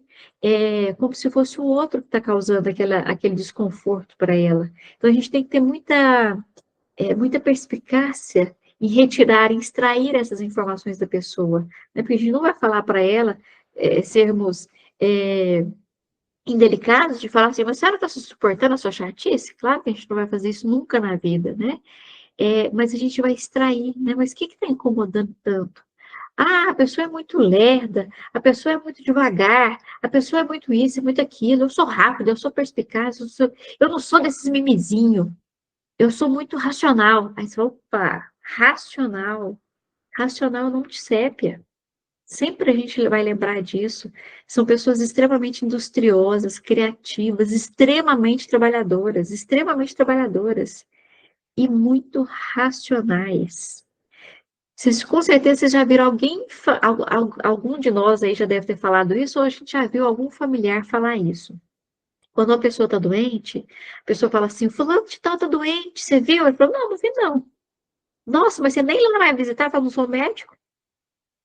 S1: como se fosse o outro que está causando aquele desconforto para ela. Então, a gente tem que ter muita perspicácia em retirar, em extrair essas informações da pessoa, né? Porque a gente não vai falar para ela sermos indelicados de falar assim, mas a senhora está suportando a sua chatice? Claro que a gente não vai fazer isso nunca na vida, né? Mas a gente vai extrair, né? Mas o que está incomodando tanto? Ah, a pessoa é muito lerda, a pessoa é muito devagar, a pessoa é muito isso, é muito aquilo, eu sou rápida, eu sou perspicaz, eu não sou desses mimizinhos, eu sou muito racional. Aí você fala, opa, racional, racional não te sépia. Sempre a gente vai lembrar disso. São pessoas extremamente industriosas, criativas, extremamente trabalhadoras e muito racionais. Vocês, com certeza vocês já viram algum de nós aí já deve ter falado isso, ou a gente já viu algum familiar falar isso. Quando uma pessoa está doente, a pessoa fala assim, fulano de tal está doente, você viu? Ele falou, não, não vi não. Nossa, mas você nem lá vai visitar, eu não sou médico.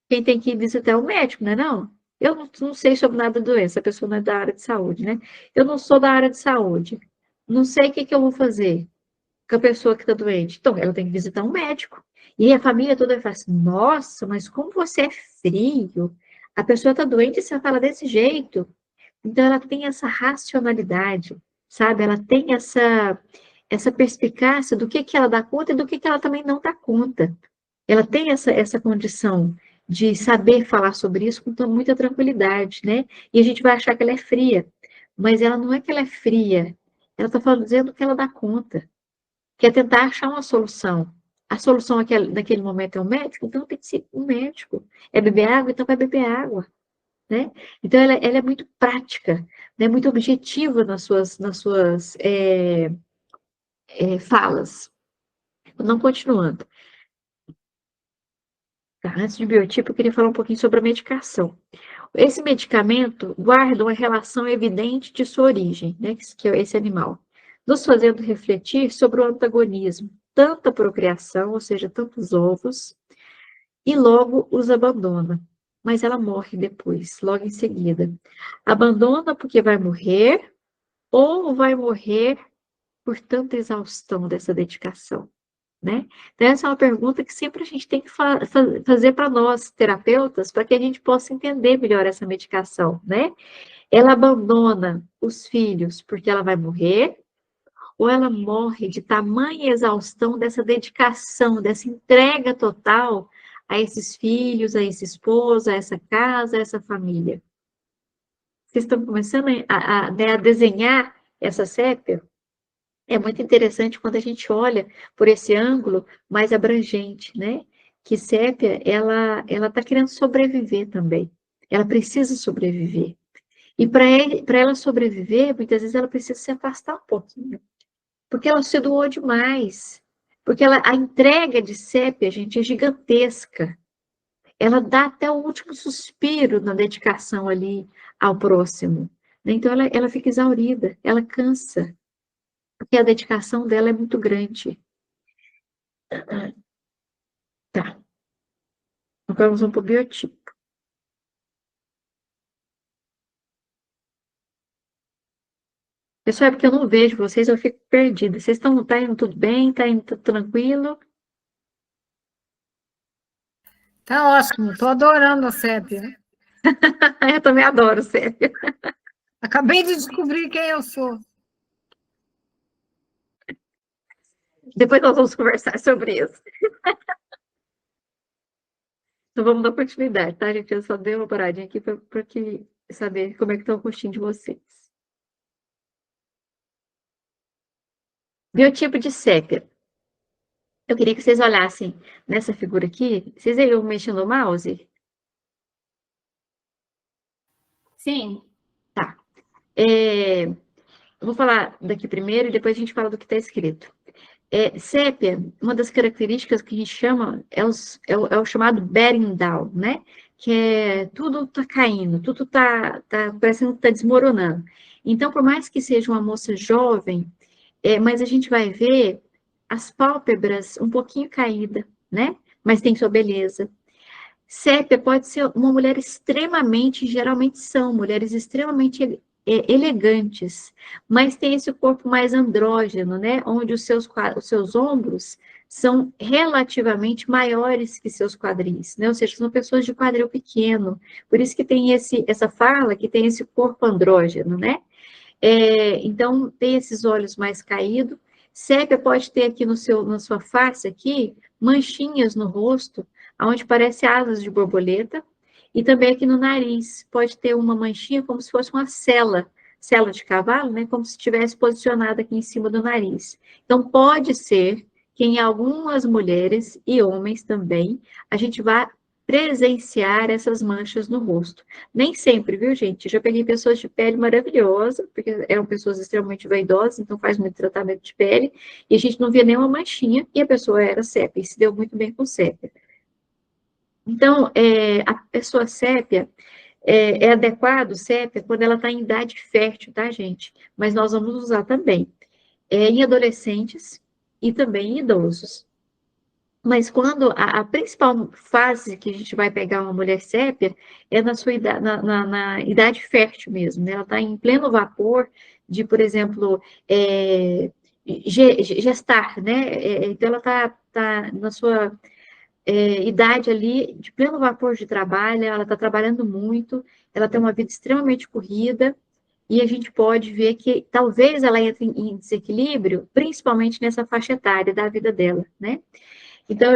S1: Quem tem que ir visitar é o médico, não é não? Eu não sei sobre nada da doença, a pessoa não é da área de saúde, né? Eu não sou da área de saúde. Não sei o que eu vou fazer com a pessoa que está doente. Então, ela tem que visitar um médico. E a família toda vai falar assim, nossa, mas como você é frio. A pessoa está doente e você fala desse jeito. Então, ela tem essa racionalidade, sabe? Ela tem essa perspicácia do que ela dá conta e do que ela também não dá conta. Ela tem essa condição de saber falar sobre isso com muita tranquilidade, né? E a gente vai achar que ela é fria, mas ela não é que ela é fria, ela está dizendo que ela dá conta, que é tentar achar uma solução. A solução naquele momento é o médico, então tem que ser um médico. É beber água, então vai beber água, né? Então ela é muito prática, né? Muito objetiva nas suas falas. Não continuando. Tá? Antes de biotipo, eu queria falar um pouquinho sobre a medicação. Esse medicamento guarda uma relação evidente de sua origem, né, que é esse animal, nos fazendo refletir sobre o antagonismo, tanto a procriação, ou seja, tantos ovos, e logo os abandona. Mas ela morre depois, logo em seguida. Abandona porque vai morrer, ou vai morrer por tanta exaustão dessa dedicação, né? Então, essa é uma pergunta que sempre a gente tem que fazer para nós, terapeutas, para que a gente possa entender melhor essa medicação, né? Ela abandona os filhos porque ela vai morrer, ou ela morre de tamanha exaustão dessa dedicação, dessa entrega total a esses filhos, a esse esposo, a essa casa, a essa família. Vocês estão começando né, a desenhar essa sépia? É muito interessante quando a gente olha por esse ângulo mais abrangente, né? Que sépia, ela está querendo sobreviver também. Ela precisa sobreviver. E para ela sobreviver, muitas vezes ela precisa se afastar um pouquinho, porque ela se doou demais. Porque a entrega de sépia, gente, é gigantesca. Ela dá até o último suspiro na dedicação ali ao próximo, né? Então ela fica exaurida, ela cansa, porque a dedicação dela é muito grande. Tá, agora nós vamos para o biotipo. Pessoal, é porque eu não vejo vocês, eu fico perdida. Vocês tá indo tudo bem? Tá indo tudo tranquilo?
S3: Tá ótimo, tô adorando a sépia.
S1: Eu também adoro sépia.
S3: Acabei de descobrir quem eu sou.
S1: Depois nós vamos conversar sobre isso. Então vamos dar continuidade, tá, gente? Eu só dei uma paradinha aqui para saber como é que tá o rostinho de vocês. Biotipo de sépia. Eu queria que vocês olhassem nessa figura aqui. Vocês viram mexendo o mouse?
S2: Sim.
S1: Tá. Eu vou falar daqui primeiro e depois a gente fala do que está escrito. Sépia, uma das características que a gente chama é o chamado bearing down, né? Que é tudo tá caindo, tudo tá parecendo que tá desmoronando. Então, por mais que seja uma moça jovem, mas a gente vai ver as pálpebras um pouquinho caída, né? Mas tem sua beleza. Sépia pode ser uma mulher extremamente, geralmente são mulheres extremamente elegantes, mas tem esse corpo mais andrógeno, né? Onde os seus ombros são relativamente maiores que seus quadris, né? Ou seja, são pessoas de quadril pequeno. Por isso que tem essa fala que tem esse corpo andrógeno, né? Então, tem esses olhos mais caídos. Sépia pode ter aqui na sua face aqui, manchinhas no rosto, onde parece asas de borboleta, e também aqui no nariz, pode ter uma manchinha como se fosse uma cela de cavalo, né? Como se estivesse posicionada aqui em cima do nariz. Então, pode ser que em algumas mulheres e homens também, a gente vá presenciar essas manchas no rosto. Nem sempre, viu, gente? Eu já peguei pessoas de pele maravilhosa, porque eram pessoas extremamente vaidosas, então faz muito tratamento de pele, e a gente não via nenhuma manchinha, e a pessoa era sépia, e se deu muito bem com sépia. Então, a pessoa sépia, é adequado sépia quando ela está em idade fértil, tá, gente? Mas nós vamos usar também em adolescentes e também em idosos. Mas quando a principal fase que a gente vai pegar uma mulher sépia é na sua idade, na idade fértil mesmo, né? Ela está em pleno vapor de, por exemplo, gestar, né? Então ela tá na sua idade ali de pleno vapor de trabalho, ela está trabalhando muito, ela tem uma vida extremamente corrida, e a gente pode ver que talvez ela entre em desequilíbrio, principalmente nessa faixa etária da vida dela, né? Então,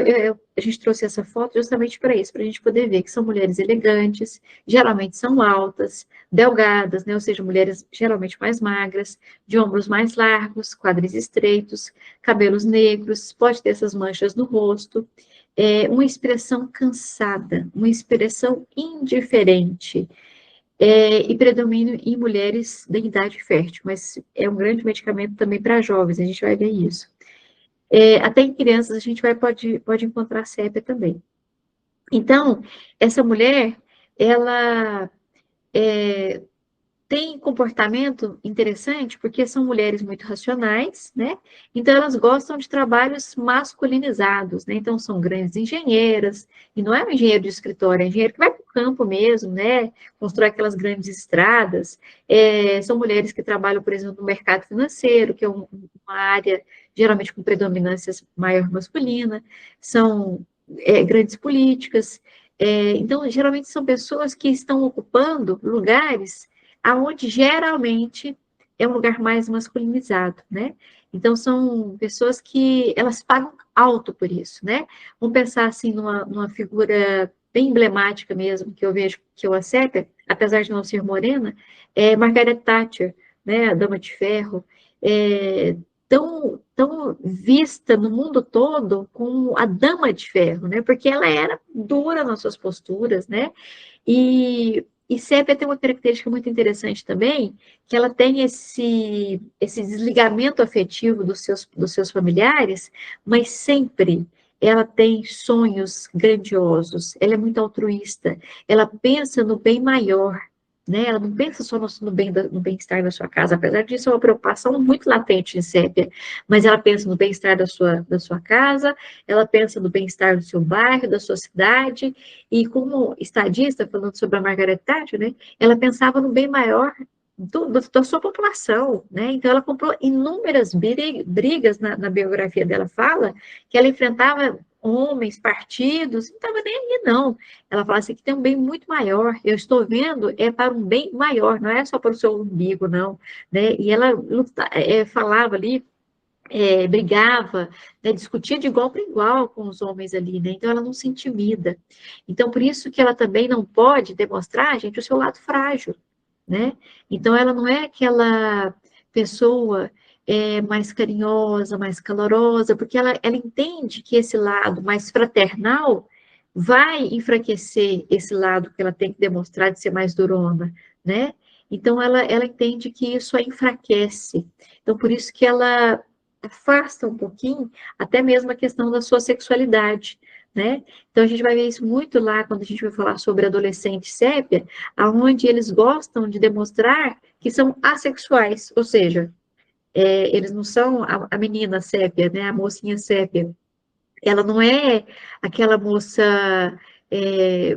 S1: a gente trouxe essa foto justamente para isso, para a gente poder ver que são mulheres elegantes, geralmente são altas, delgadas, né? Ou seja, mulheres geralmente mais magras, de ombros mais largos, quadris estreitos, cabelos negros, pode ter essas manchas no rosto, uma expressão cansada, uma expressão indiferente, e predomínio em mulheres da idade fértil, mas é um grande medicamento também para jovens, a gente vai ver isso. Até em crianças a gente pode encontrar sépia também. Então, essa mulher, ela tem comportamento interessante porque são mulheres muito racionais, né? Então, elas gostam de trabalhos masculinizados, né? Então, são grandes engenheiras, e não é um engenheiro de escritório, é um engenheiro que vai para o campo mesmo, né? Constrói aquelas grandes estradas. São mulheres que trabalham, por exemplo, no mercado financeiro, que é uma área geralmente com predominância maior masculina, são grandes políticas. Então, geralmente são pessoas que estão ocupando lugares aonde geralmente é um lugar mais masculinizado, né? Então, são pessoas que elas pagam alto por isso, né? Vamos pensar, assim, numa figura bem emblemática mesmo, que eu vejo que eu acerto, apesar de não ser morena, é Margaret Thatcher, né? A Dama de Ferro, tão vista no mundo todo como a Dama de Ferro, né? Porque ela era dura nas suas posturas, né? E sépia tem uma característica muito interessante também, que ela tem esse desligamento afetivo dos seus familiares, mas sempre ela tem sonhos grandiosos, ela é muito altruísta, ela pensa no bem maior, né? Ela não pensa só no bem-estar da sua casa, apesar disso é uma preocupação muito latente em sépia, mas ela pensa no bem-estar da sua casa, ela pensa no bem-estar do seu bairro, da sua cidade, e como estadista, falando sobre a Margaret Thatcher, né, ela pensava no bem maior da sua população, né? Então ela comprou inúmeras brigas na biografia dela, fala que ela enfrentava homens, partidos, não estava nem aí, não. Ela fala assim que tem um bem muito maior, eu estou vendo para um bem maior, não é só para o seu umbigo, não, né? E ela falava ali, brigava, né, discutia de igual para igual com os homens ali, né? Então ela não se intimida. Então por isso que ela também não pode demonstrar, gente, o seu lado frágil, né? Então ela não é aquela pessoa mais carinhosa, mais calorosa, porque ela entende que esse lado mais fraternal vai enfraquecer esse lado que ela tem que demonstrar de ser mais durona, né? Então ela entende que isso a enfraquece. Então por isso que ela afasta um pouquinho até mesmo a questão da sua sexualidade, né? Então a gente vai ver isso muito lá quando a gente vai falar sobre adolescente sépia, aonde eles gostam de demonstrar que são assexuais, ou seja, eles não são a menina sépia, né? A mocinha sépia. Ela não é aquela moça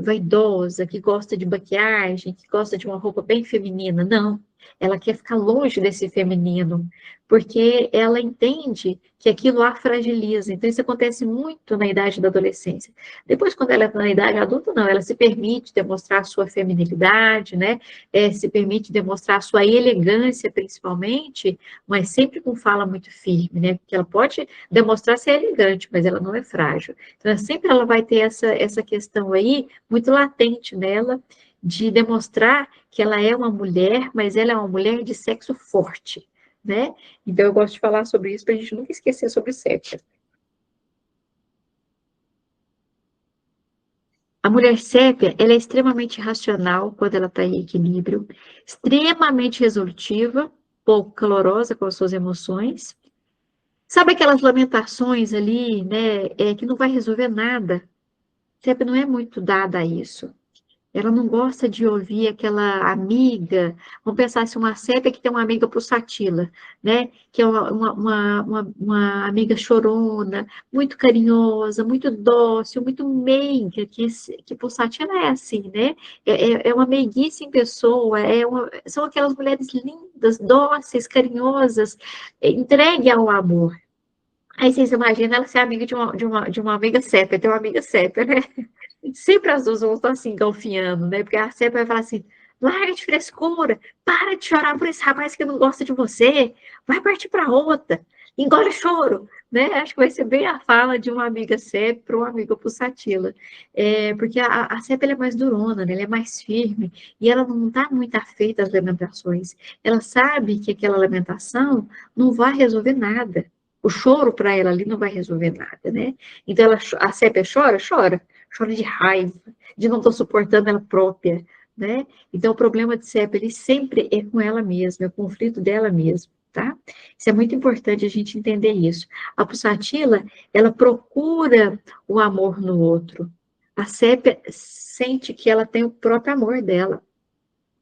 S1: vaidosa, que gosta de maquiagem, que gosta de uma roupa bem feminina. Não, ela quer ficar longe desse feminino, porque ela entende que aquilo a fragiliza. Então, isso acontece muito na idade da adolescência. Depois, quando ela está na idade adulta, não, ela se permite demonstrar a sua feminilidade, né? Se permite demonstrar a sua elegância, principalmente, mas sempre com fala muito firme, né? Porque ela pode demonstrar ser elegante, mas ela não é frágil. Então, sempre ela vai ter essa questão aí muito latente nela, de demonstrar que ela é uma mulher, mas ela é uma mulher de sexo forte, né? Então, eu gosto de falar sobre isso para a gente nunca esquecer sobre sexo. A mulher sépia, ela é extremamente racional quando ela está em equilíbrio, extremamente resolutiva, pouco calorosa com as suas emoções. Sabe aquelas lamentações ali, né, que não vai resolver nada? Sépia não é muito dada a isso. Ela não gosta de ouvir aquela amiga. Vamos pensar assim, uma sépia que tem uma amiga pulsatila, né? Que é uma amiga chorona, muito carinhosa, muito dócil, muito meiga, que pulsatila é assim, né? É uma meiguice em pessoa, são aquelas mulheres lindas, dóceis, carinhosas, entregue ao amor. Aí vocês imaginam ela ser amiga de uma amiga sépia, tem uma amiga sépia, né? Sempre as duas vão estar assim, galfinhando, né? Porque a Sépia vai falar assim: larga de frescura, para de chorar por esse rapaz que não gosta de você, vai partir para outra, engole o choro, né? Acho que vai ser bem a fala de uma amiga Sépia para uma amiga Pulsatila. Porque a Sépia ela é mais durona, né? Ela é mais firme e ela não está muito afeita às lamentações. Ela sabe que aquela lamentação não vai resolver nada. O choro para ela ali não vai resolver nada, né? Então a Sépia chora, chora de raiva, de não estar suportando ela própria, né? Então, o problema de Sépia, ele sempre é com ela mesma, é o conflito dela mesma, tá? Isso é muito importante a gente entender isso. A Pulsatila, ela procura o amor no outro. A Sépia sente que ela tem o próprio amor dela.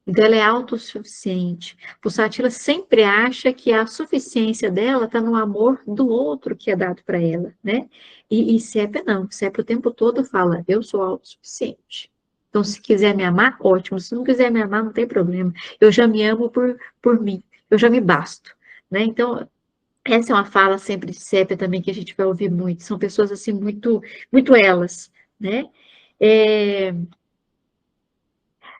S1: Então, ela é autossuficiente. Pulsatila sempre acha que a suficiência dela está no amor do outro que é dado para ela, né? E Sépia não. Sépia o tempo todo fala, eu sou autossuficiente. Então, se quiser me amar, ótimo. Se não quiser me amar, não tem problema. Eu já me amo por mim. Eu já me basto, né? Então, essa é uma fala sempre de Sépia também que a gente vai ouvir muito. São pessoas, assim, muito, muito elas, né?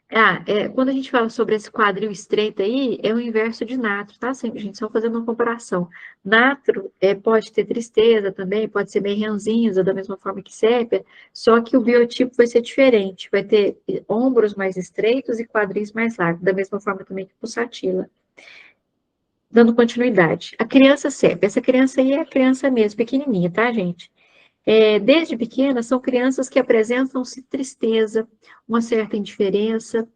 S1: É, quando a gente fala sobre esse quadril estreito aí, é o inverso de natro, tá? Sempre, gente, só fazendo uma comparação. Natro pode ter tristeza também, pode ser bem ranzinza, da mesma forma que sépia, só que o biotipo vai ser diferente. Vai ter ombros mais estreitos e quadris mais largos, da mesma forma também que pulsatila. Dando continuidade. A criança sépia, essa criança aí é a criança mesmo, pequenininha, tá, gente? Desde pequena, são crianças que apresentam-se tristeza, uma certa indiferença.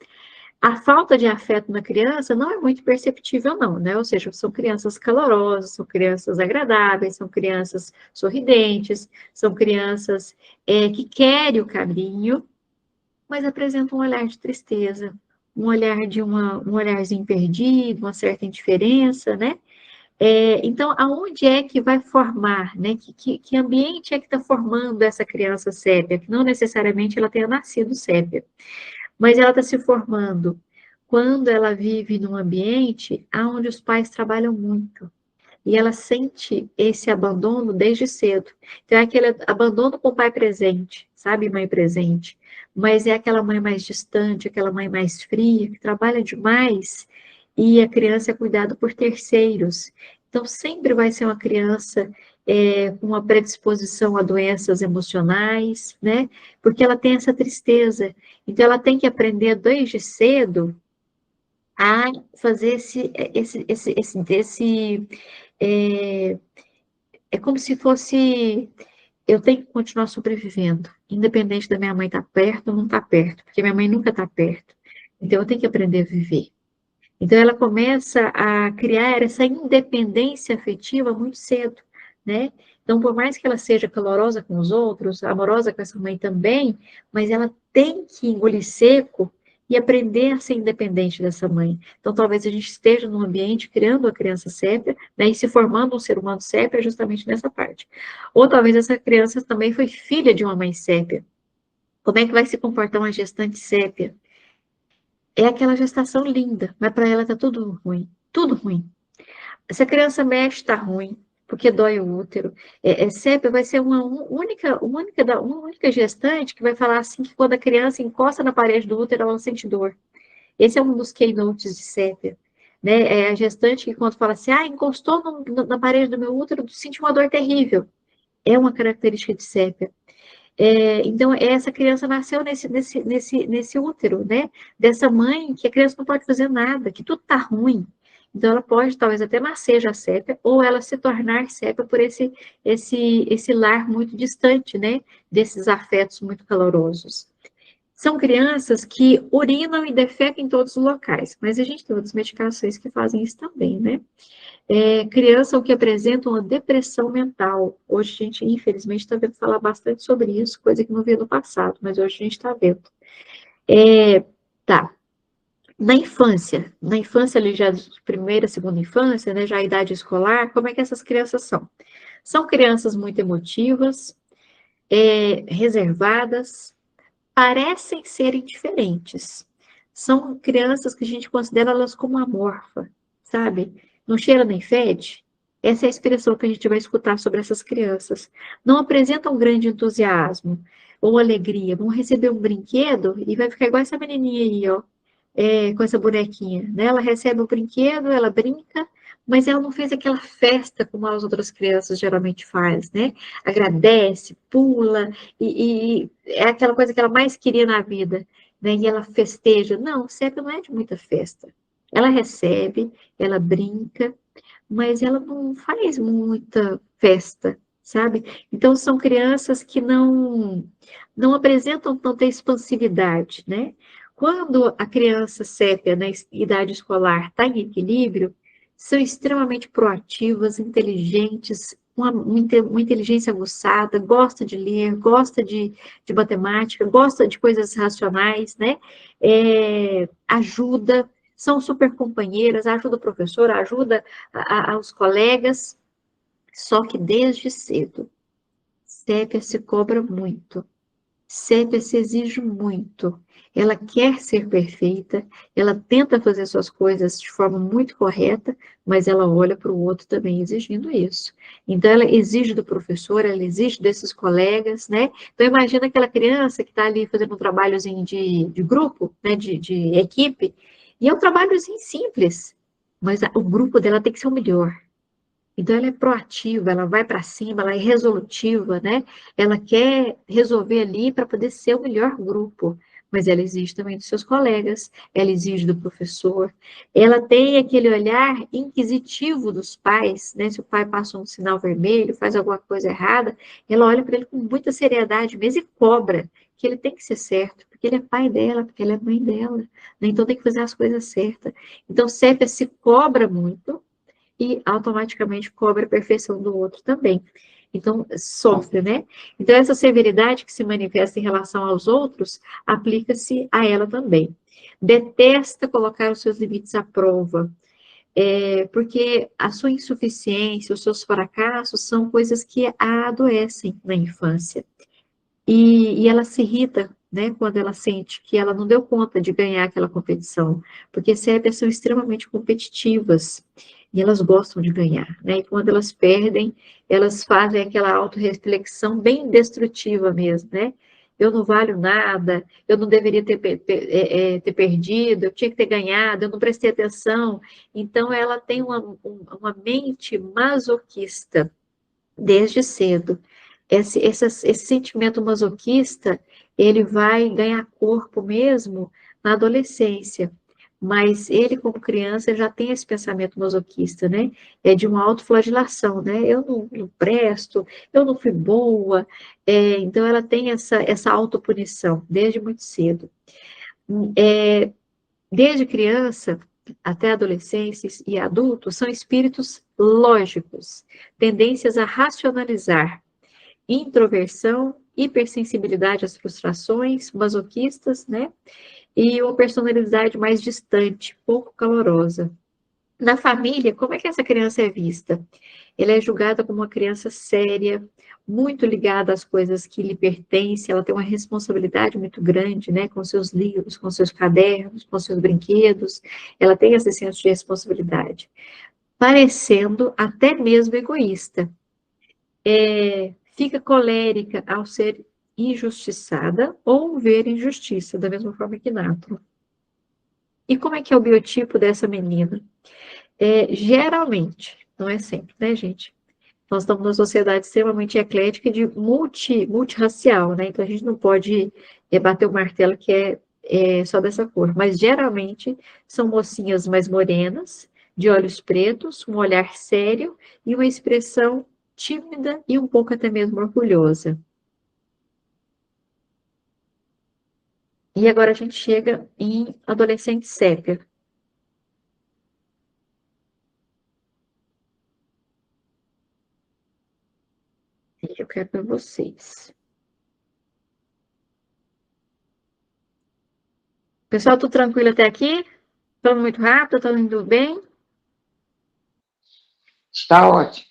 S1: A falta de afeto na criança não é muito perceptível, não, né? Ou seja, são crianças calorosas, são crianças agradáveis, são crianças sorridentes, são crianças que querem o carinho, mas apresentam um olhar de tristeza, um olhar um olharzinho perdido, uma certa indiferença, né? Então, aonde é que vai formar, né? Que ambiente é que está formando essa criança sépia? Que não necessariamente ela tenha nascido sépia, mas ela está se formando quando ela vive num ambiente onde os pais trabalham muito. E ela sente esse abandono desde cedo. Então, é aquele abandono com o pai presente, sabe, mãe presente. Mas é aquela mãe mais distante, aquela mãe mais fria, que trabalha demais, e a criança é cuidada por terceiros. Então, sempre vai ser uma criança com uma predisposição a doenças emocionais, né? Porque ela tem essa tristeza. Então, ela tem que aprender desde cedo a fazer é, é como se fosse, eu tenho que continuar sobrevivendo, independente da minha mãe estar perto ou não estar perto, porque minha mãe nunca está perto. Então, eu tenho que aprender a viver. Então, ela começa a criar essa independência afetiva muito cedo, né? Então, por mais que ela seja calorosa com os outros, amorosa com essa mãe também, mas ela tem que engolir seco e aprender a ser independente dessa mãe. Então, talvez a gente esteja num ambiente criando a criança sépia, né, e se formando um ser humano sépia justamente nessa parte. Ou talvez essa criança também foi filha de uma mãe sépia, Como é que vai se comportar uma gestante sépia? É aquela gestação linda, mas para ela tá tudo ruim, tudo ruim. Se a criança mexe, tá ruim, porque dói o útero. Sépia vai ser uma única gestante que vai falar assim que quando a criança encosta na parede do útero, ela sente dor. Esse é um dos keynotes de sépia. Né? É a gestante que quando fala assim, encostou na parede do meu útero, senti uma dor terrível. É uma característica de sépia. Então, essa criança nasceu nesse útero, né? Dessa mãe que a criança não pode fazer nada, que tudo tá ruim. Então, ela pode, talvez, até nascer já sépia, ou ela se tornar sépia por esse lar muito distante, né? Desses afetos muito calorosos. São crianças que urinam e defecam em todos os locais, mas a gente tem outras medicações que fazem isso também, né? Crianças que apresentam uma depressão mental. Hoje a gente, infelizmente, está vendo falar bastante sobre isso, coisa que não via no passado, mas hoje a gente está vendo. Tá. Na infância ali já de primeira, segunda infância, né, já a idade escolar, como é que essas crianças são? São crianças muito emotivas, reservadas, parecem ser indiferentes. São crianças que a gente considera elas como amorfa, sabe? Não cheira nem fede. Essa é a expressão que a gente vai escutar sobre essas crianças. Não apresentam grande entusiasmo ou alegria. Vão receber um brinquedo e vai ficar igual essa menininha aí, ó, com essa bonequinha. Né? Ela recebe o brinquedo, ela brinca, mas ela não fez aquela festa como as outras crianças geralmente fazem, né? Agradece, pula, e é aquela coisa que ela mais queria na vida, né? E ela festeja. Não, sempre não é de muita festa. Ela recebe, ela brinca, mas ela não faz muita festa, sabe? Então, são crianças que não apresentam tanta expansividade, né? Quando a criança sépia na idade escolar está em equilíbrio, são extremamente proativas, inteligentes, uma inteligência aguçada, gosta de ler, gosta de matemática, gosta de coisas racionais, né? Ajuda, são super companheiras, ajuda o professor, ajuda aos colegas, só que desde cedo, sépia se cobra muito. Sépia se exige muito. Ela quer ser perfeita, ela tenta fazer suas coisas de forma muito correta, mas ela olha para o outro também exigindo isso. Então, ela exige do professor, ela exige desses colegas, né? Então, imagina aquela criança que está ali fazendo um trabalhozinho de grupo, né? De equipe, e é um trabalhozinho simples, mas o grupo dela tem que ser o melhor. Então, ela é proativa, ela vai para cima, ela é resolutiva, né? Ela quer resolver ali para poder ser o melhor grupo, mas ela exige também dos seus colegas, ela exige do professor, ela tem aquele olhar inquisitivo dos pais, né? Se o pai passa um sinal vermelho, faz alguma coisa errada, ela olha para ele com muita seriedade mesmo e cobra que ele tem que ser certo, porque ele é pai dela, porque ela é mãe dela, né? Então tem que fazer as coisas certas. Então, Sépia se cobra muito, e automaticamente cobra a perfeição do outro também. Então, sofre, né? Então, essa severidade que se manifesta em relação aos outros, aplica-se a ela também. Detesta colocar os seus limites à prova, porque a sua insuficiência, os seus fracassos são coisas que a adoecem na infância. E ela se irrita, né, quando ela sente que ela não deu conta de ganhar aquela competição, porque sépias são extremamente competitivas e elas gostam de ganhar, né? E quando elas perdem, elas fazem aquela autorreflexão bem destrutiva mesmo, né? Eu não valho nada, eu não deveria ter perdido, eu tinha que ter ganhado, eu não prestei atenção. Então, ela tem uma mente masoquista desde cedo. Esse sentimento masoquista, ele vai ganhar corpo mesmo na adolescência, mas ele, como criança, já tem esse pensamento masoquista, né? É de uma autoflagelação, né? Eu não presto, eu não fui boa, então ela tem essa autopunição desde muito cedo. Desde criança até adolescência e adultos, são espíritos lógicos, tendências a racionalizar, introversão, hipersensibilidade às frustrações, masoquistas, né? E uma personalidade mais distante, pouco calorosa. Na família, como é que essa criança é vista? Ela é julgada como uma criança séria, muito ligada às coisas que lhe pertencem, ela tem uma responsabilidade muito grande, né, com seus livros, com seus cadernos, com seus brinquedos, ela tem esse senso de responsabilidade, parecendo até mesmo egoísta. Fica colérica ao ser injustiçada ou ver injustiça, da mesma forma que Nato. E como é que é o biotipo dessa menina? Geralmente, não é sempre, né, gente? Nós estamos numa sociedade extremamente eclética de multirracial, né? Então a gente não pode bater o martelo que é só dessa cor, mas geralmente são mocinhas mais morenas, de olhos pretos, um olhar sério e uma expressão tímida e um pouco até mesmo orgulhosa. E agora a gente chega em adolescente sépia. Eu quero para vocês. Pessoal, tudo tranquilo até aqui? Falando muito rápido, está indo bem?
S4: Está ótimo.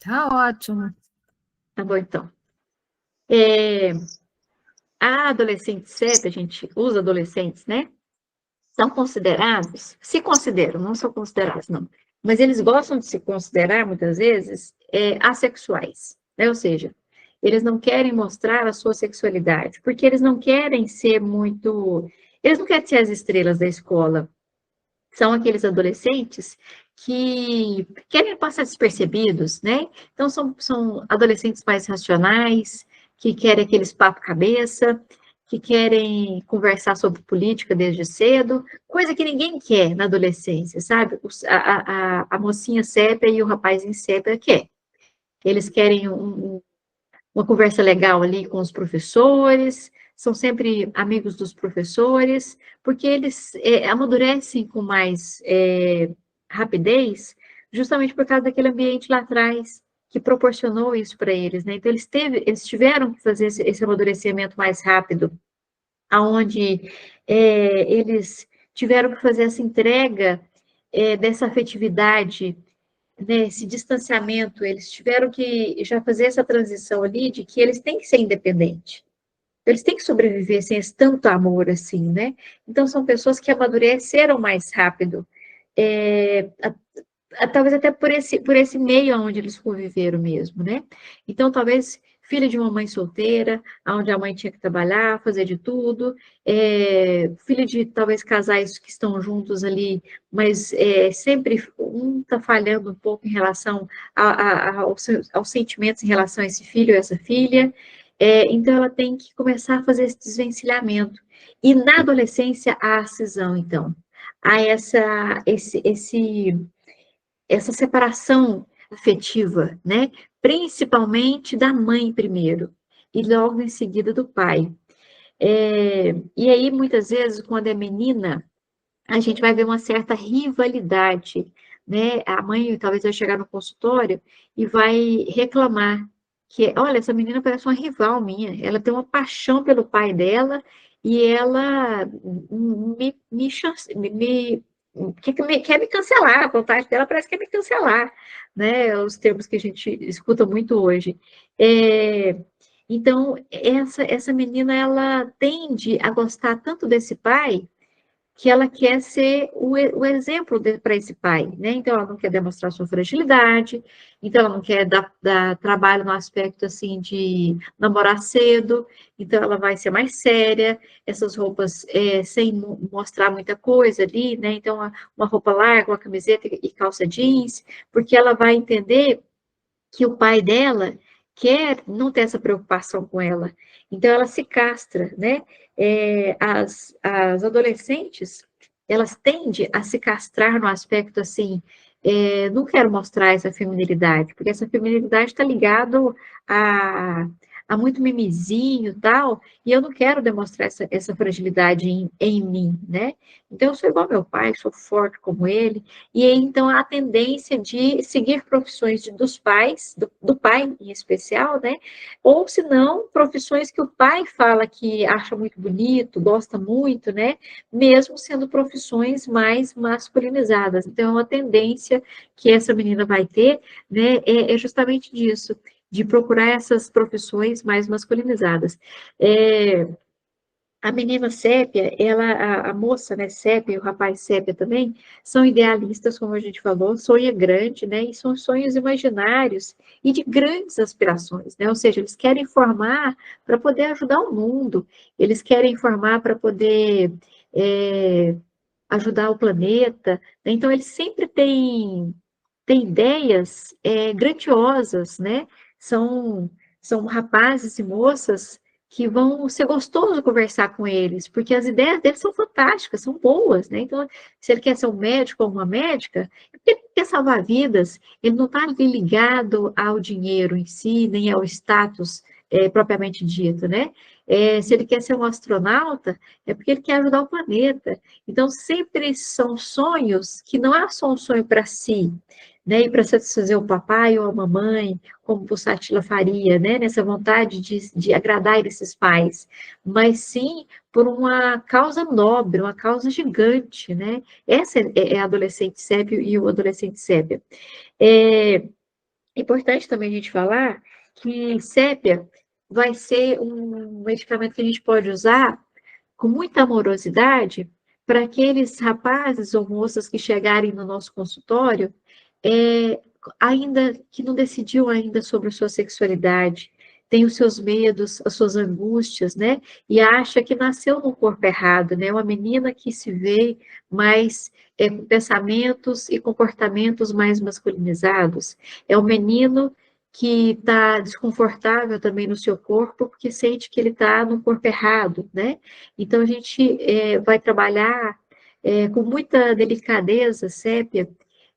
S3: Tá ótimo.
S1: Tá bom, então. É, a adolescente sépia, gente, os adolescentes, né? São considerados, se consideram, não são considerados, não. Mas eles gostam de se considerar, muitas vezes, assexuais, né? Ou seja, eles não querem mostrar a sua sexualidade, porque eles não querem ser muito. Eles não querem ser as estrelas da escola. São aqueles adolescentes que querem passar despercebidos, né? Então, são adolescentes mais racionais, que querem aqueles papo-cabeça, que querem conversar sobre política desde cedo, coisa que ninguém quer na adolescência, sabe? A mocinha sépia e o rapaz em sépia quer. Eles querem uma conversa legal ali com os professores, são sempre amigos dos professores, porque eles amadurecem com mais rapidez, justamente por causa daquele ambiente lá atrás que proporcionou isso para eles, né? Então eles tiveram que fazer esse amadurecimento mais rápido, aonde eles tiveram que fazer essa entrega dessa afetividade, né, esse distanciamento, eles tiveram que já fazer essa transição ali de que eles têm que ser independentes. Eles têm que sobreviver sem esse tanto amor assim, né? Então são pessoas que amadureceram mais rápido, talvez até por esse meio onde eles conviveram mesmo, né? Então, talvez filha de uma mãe solteira, onde a mãe tinha que trabalhar, fazer de tudo, filha de talvez casais que estão juntos ali, mas sempre um está falhando um pouco em relação aos sentimentos em relação a esse filho ou essa filha, então ela tem que começar a fazer esse desvencilhamento. E na adolescência há a cisão, então, há essa separação afetiva, né? Principalmente da mãe primeiro, e logo em seguida do pai. E aí, muitas vezes, quando é menina, a gente vai ver uma certa rivalidade, né? A mãe talvez vai chegar no consultório e vai reclamar que, olha, essa menina parece uma rival minha, ela tem uma paixão pelo pai dela e ela quer me cancelar, a vontade dela parece que quer me cancelar, né? Os termos que a gente escuta muito hoje. Então, essa menina, ela tende a gostar tanto desse pai que ela quer ser o exemplo para esse pai, né? Então, ela não quer demonstrar sua fragilidade, então, ela não quer dar trabalho no aspecto, assim, de namorar cedo, então, ela vai ser mais séria, essas roupas sem mostrar muita coisa ali, né? Então, uma roupa larga, uma camiseta e calça jeans, porque ela vai entender que o pai dela quer não ter essa preocupação com ela. Então, ela se castra, né? As adolescentes, elas tendem a se castrar no aspecto assim, não quero mostrar essa feminilidade, porque essa feminilidade está ligada muito mimizinho e tal, e eu não quero demonstrar essa fragilidade em mim, né? Então, eu sou igual ao meu pai, sou forte como ele, e aí, então, a tendência de seguir profissões dos pais, do pai em especial, né? Ou, se não, profissões que o pai fala que acha muito bonito, gosta muito, né? Mesmo sendo profissões mais masculinizadas. Então, é uma tendência que essa menina vai ter, né? É justamente disso, de procurar essas profissões mais masculinizadas. A menina Sépia, a moça, né, Sépia, e o rapaz Sépia também, são idealistas, como a gente falou, sonha grande, né, e são sonhos imaginários e de grandes aspirações, né, ou seja, eles querem formar para poder ajudar o mundo, eles querem formar para poder ajudar o planeta, né, então eles sempre têm ideias grandiosas, né, são, são rapazes e moças que vão ser gostoso conversar com eles, porque as ideias deles são fantásticas, são boas, né? Então, se ele quer ser um médico ou uma médica, é porque ele quer salvar vidas, ele não está ali ligado ao dinheiro em si, nem ao status propriamente dito, né? Se ele quer ser um astronauta, é porque ele quer ajudar o planeta. Então, sempre são sonhos que não é só um sonho para si, né? E para satisfazer o papai ou a mamãe, como o Sátila faria, né? Nessa vontade de agradar esses pais, mas sim por uma causa nobre, uma causa gigante, né? Essa é a adolescente sépia e o adolescente sépia. É importante também a gente falar que sépia vai ser um medicamento que a gente pode usar com muita amorosidade para aqueles rapazes ou moças que chegarem no nosso consultório, é, ainda que não decidiu ainda sobre a sua sexualidade, tem os seus medos, as suas angústias, né? E acha que nasceu no corpo errado, né? Uma menina que se vê mais com pensamentos e comportamentos mais masculinizados. É um menino que está desconfortável também no seu corpo, porque sente que ele está no corpo errado, né? Então, a gente vai trabalhar com muita delicadeza, Sépia,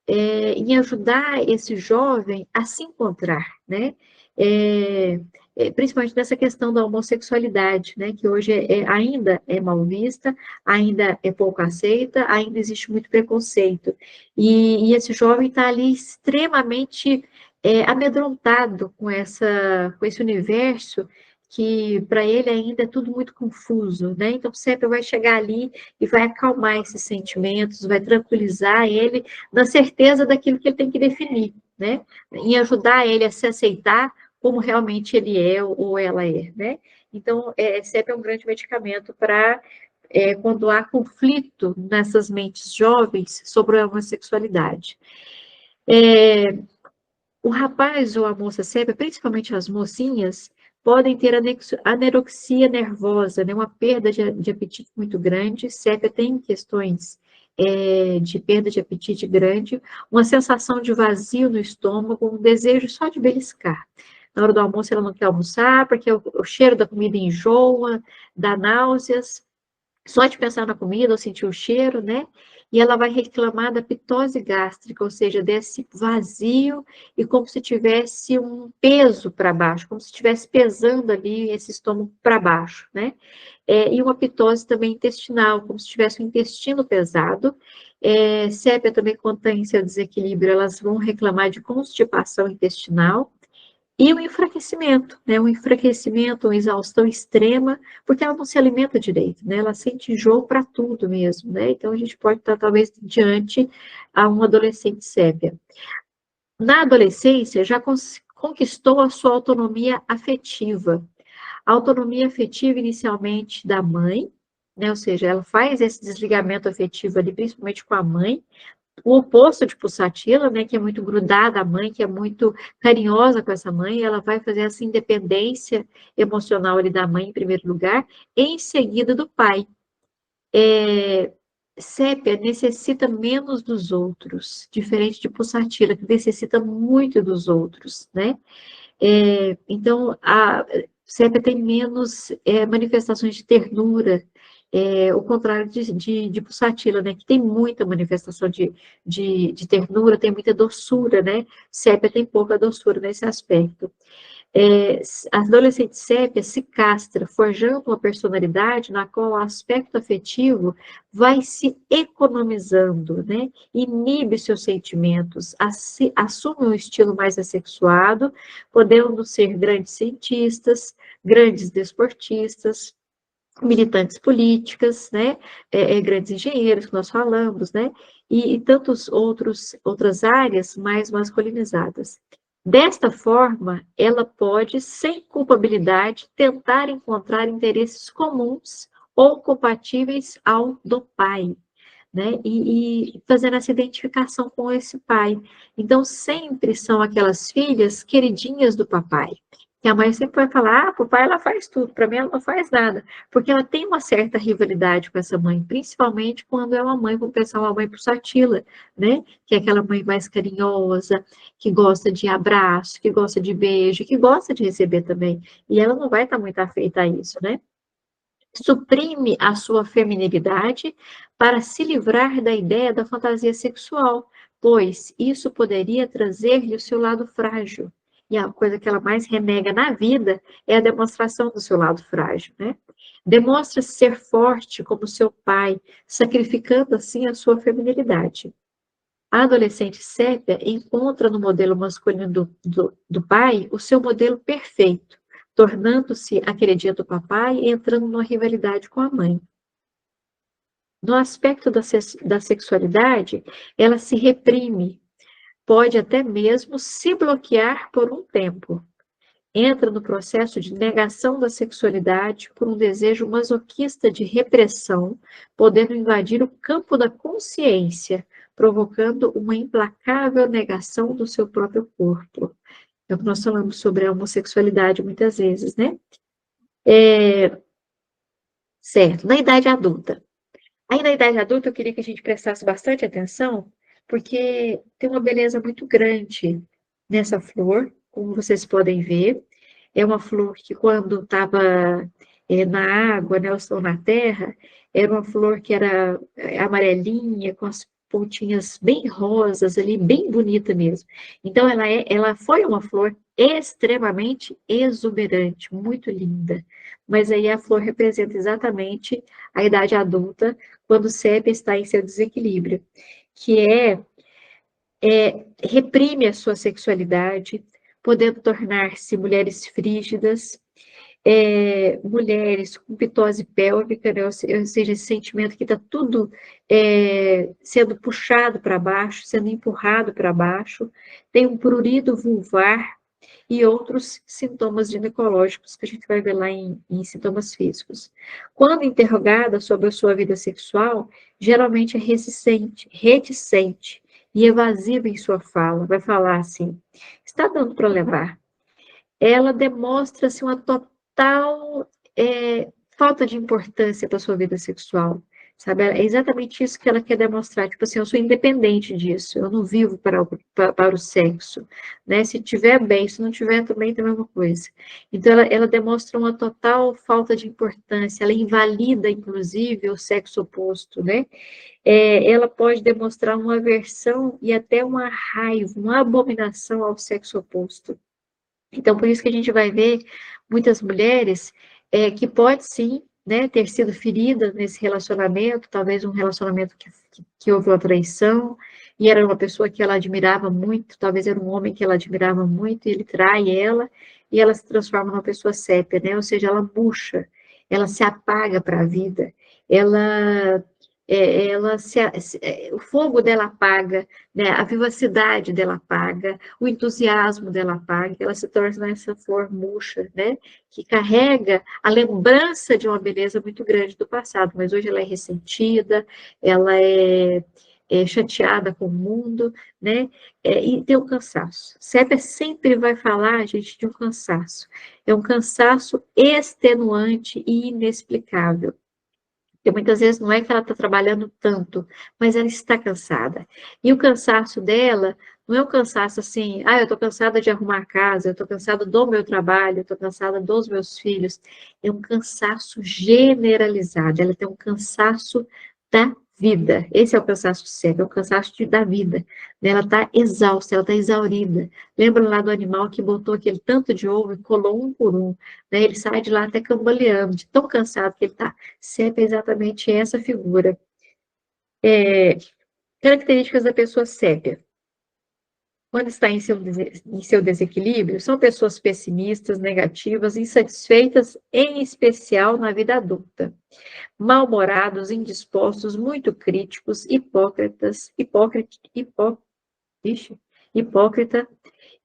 S1: em ajudar esse jovem a se encontrar, né? Principalmente nessa questão da homossexualidade, né? Que hoje ainda é mal vista, ainda é pouco aceita, ainda existe muito preconceito. E esse jovem está ali extremamente amedrontado com esse universo que para ele ainda é tudo muito confuso, né? Então, sempre vai chegar ali e vai acalmar esses sentimentos, vai tranquilizar ele na certeza daquilo que ele tem que definir, né? Em ajudar ele a se aceitar como realmente ele é ou ela é, né? Então, sempre é um grande medicamento para quando há conflito nessas mentes jovens sobre a homossexualidade. O rapaz ou a moça sépia, principalmente as mocinhas, podem ter anorexia nervosa, né? Uma perda de apetite muito grande. Sépia tem questões de perda de apetite grande, uma sensação de vazio no estômago, um desejo só de beliscar. Na hora do almoço ela não quer almoçar, porque o cheiro da comida enjoa, dá náuseas, só de pensar na comida ou sentir o cheiro, né? E ela vai reclamar da pitose gástrica, ou seja, desse vazio e como se tivesse um peso para baixo, como se estivesse pesando ali esse estômago para baixo, né? E uma pitose também intestinal, como se tivesse um intestino pesado. Sépia também, quando tem seu desequilíbrio, elas vão reclamar de constipação intestinal. E o enfraquecimento, né? Um enfraquecimento, uma exaustão extrema, porque ela não se alimenta direito, né? Ela sente enjoo para tudo mesmo, né? Então, a gente pode estar, talvez, diante a um adolescente sépia. Na adolescência, já conquistou a sua autonomia afetiva. A autonomia afetiva, inicialmente, da mãe, né? Ou seja, ela faz esse desligamento afetivo ali, principalmente com a mãe, o oposto de Pulsatila, né, que é muito grudada à mãe, que é muito carinhosa com essa mãe, ela vai fazer essa independência emocional ali da mãe em primeiro lugar, em seguida do pai. Sépia necessita menos dos outros, diferente de Pulsatila, que necessita muito dos outros, né? Então, a Sépia tem menos manifestações de ternura, o contrário de Pulsatila, né, que tem muita manifestação de ternura, tem muita doçura, né? Sépia tem pouca doçura nesse aspecto. A adolescente sépia se castra, forjando uma personalidade na qual o aspecto afetivo vai se economizando, né? Inibe seus sentimentos, assume um estilo mais assexuado, podendo ser grandes cientistas, grandes desportistas, militantes políticas, né? Grandes engenheiros que nós falamos, né? E tantos outras áreas mais masculinizadas. Desta forma, ela pode, sem culpabilidade, tentar encontrar interesses comuns ou compatíveis ao do pai, né? E fazendo essa identificação com esse pai. Então, sempre são aquelas filhas queridinhas do papai. Que a mãe sempre vai falar, o papai ela faz tudo, para mim ela não faz nada. Porque ela tem uma certa rivalidade com essa mãe, principalmente quando é uma mãe, vamos pensar uma mãe pulsatila, né? Que é aquela mãe mais carinhosa, que gosta de abraço, que gosta de beijo, que gosta de receber também. E ela não vai estar muito afeita a isso, né? Suprime a sua feminilidade para se livrar da ideia da fantasia sexual, pois isso poderia trazer-lhe o seu lado frágil. E a coisa que ela mais renega na vida é a demonstração do seu lado frágil, né? Demonstra ser forte como seu pai, sacrificando assim a sua feminilidade. A adolescente sépia encontra no modelo masculino do pai o seu modelo perfeito, tornando-se a queridinha do papai e entrando numa rivalidade com a mãe. No aspecto da sexualidade, ela se reprime, pode até mesmo se bloquear por um tempo. Entra no processo de negação da sexualidade por um desejo masoquista de repressão, podendo invadir o campo da consciência, provocando uma implacável negação do seu próprio corpo. É o que nós falamos sobre a homossexualidade muitas vezes, né? Certo, na idade adulta. Aí na idade adulta eu queria que a gente prestasse bastante atenção, porque tem uma beleza muito grande nessa flor, como vocês podem ver. É uma flor que quando estava na água, né, ou na terra, era uma flor que era amarelinha, com as pontinhas bem rosas ali, bem bonita mesmo. Então ela foi uma flor extremamente exuberante, muito linda. Mas aí a flor representa exatamente a idade adulta, quando o sépia está em seu desequilíbrio, que reprime a sua sexualidade, podendo tornar-se mulheres frígidas, mulheres com pitose pélvica, né? Ou seja, esse sentimento que está tudo sendo puxado para baixo, sendo empurrado para baixo, tem um prurido vulvar e outros sintomas ginecológicos que a gente vai ver lá em sintomas físicos. Quando interrogada sobre a sua vida sexual, geralmente é reticente e evasiva em sua fala, vai falar assim, está dando para levar. Ela demonstra-se uma total falta de importância para a sua vida sexual, sabe? É exatamente isso que ela quer demonstrar, tipo assim, eu sou independente disso, eu não vivo para o sexo, né? Se tiver bem, se não tiver também é a mesma coisa. Então, ela demonstra uma total falta de importância, ela invalida, inclusive, o sexo oposto, né? Ela pode demonstrar uma aversão e até uma raiva, uma abominação ao sexo oposto. Então, por isso que a gente vai ver muitas mulheres que pode sim, né, ter sido ferida nesse relacionamento, talvez um relacionamento que houve uma traição, e era uma pessoa que ela admirava muito, talvez era um homem que ela admirava muito, e ele trai ela, e ela se transforma numa pessoa sépia, né, ou seja, ela murcha, ela se apaga para a vida, ela o fogo dela apaga, né? A vivacidade dela apaga, o entusiasmo dela apaga, ela se torna essa flor murcha, né? Que carrega a lembrança de uma beleza muito grande do passado, mas hoje ela é ressentida, ela é chateada com o mundo, né? E tem um cansaço. Sépia sempre vai falar, gente, de um cansaço. É um cansaço extenuante e inexplicável. Porque muitas vezes não é que ela está trabalhando tanto, mas ela está cansada. E o cansaço dela não é um cansaço assim, eu estou cansada de arrumar a casa, eu estou cansada do meu trabalho, eu estou cansada dos meus filhos. É um cansaço generalizado, ela tem um cansaço da vida. Esse é o cansaço sépia, é o cansaço da vida. Ela está exausta, ela está exaurida. Lembra lá do animal que botou aquele tanto de ovo e colou um por um, né? Ele sai de lá até cambaleando, de tão cansado que ele está. Sépia é exatamente essa figura. Características da pessoa sépia. Quando está em seu desequilíbrio, são pessoas pessimistas, negativas, insatisfeitas, em especial na vida adulta. Mal-humorados, indispostos, muito críticos, hipócrita,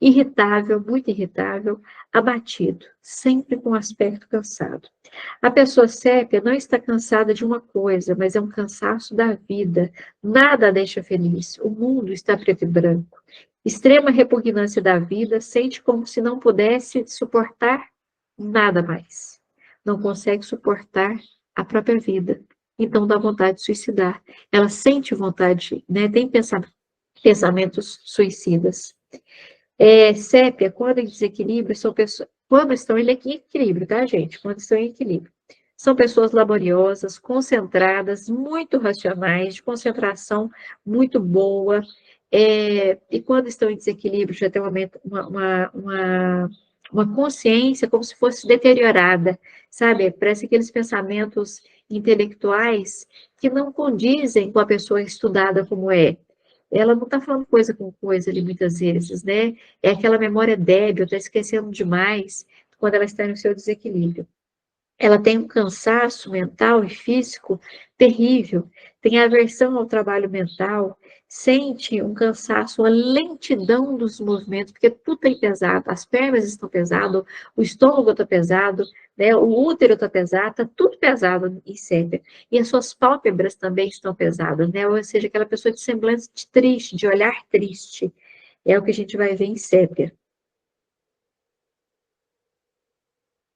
S1: irritável, muito irritável, abatido, sempre com aspecto cansado. A pessoa sépia não está cansada de uma coisa, mas é um cansaço da vida. Nada a deixa feliz. O mundo está preto e branco. Extrema repugnância da vida, sente como se não pudesse suportar nada mais. Não consegue suportar a própria vida. Então dá vontade de suicidar. Ela sente vontade, né? Tem pensamentos suicidas. Sépia, quando em desequilíbrio, são pessoas. Quando estão em equilíbrio, tá, gente? Quando estão em equilíbrio. São pessoas laboriosas, concentradas, muito racionais, de concentração muito boa. E quando estão em desequilíbrio, já tem uma consciência como se fosse deteriorada, sabe? Parece aqueles pensamentos intelectuais que não condizem com a pessoa estudada como é. Ela não está falando coisa com coisa ali muitas vezes, né? É aquela memória débil, está esquecendo demais quando ela está no seu desequilíbrio. Ela tem um cansaço mental e físico terrível, tem aversão ao trabalho mental, sente um cansaço, uma lentidão dos movimentos, porque tudo está pesado, as pernas estão pesadas, o estômago está pesado, né, o útero está pesado, está tudo pesado em sépia. E as suas pálpebras também estão pesadas, né? Ou seja, aquela pessoa de semblante triste, de olhar triste, é o que a gente vai ver em sépia.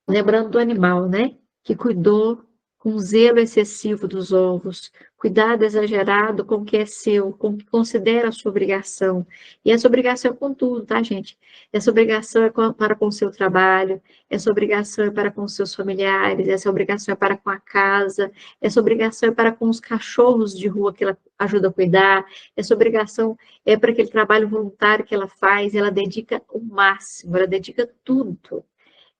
S1: Lembrando do animal, né? Que cuidou com zelo excessivo dos ovos, cuidado exagerado com o que é seu, com o que considera a sua obrigação. E essa obrigação é com tudo, tá, gente? Essa obrigação é para com o seu trabalho, essa obrigação é para com os seus familiares, essa obrigação é para com a casa, essa obrigação é para com os cachorros de rua que ela ajuda a cuidar, essa obrigação é para aquele trabalho voluntário que ela faz, ela dedica o máximo, ela dedica tudo.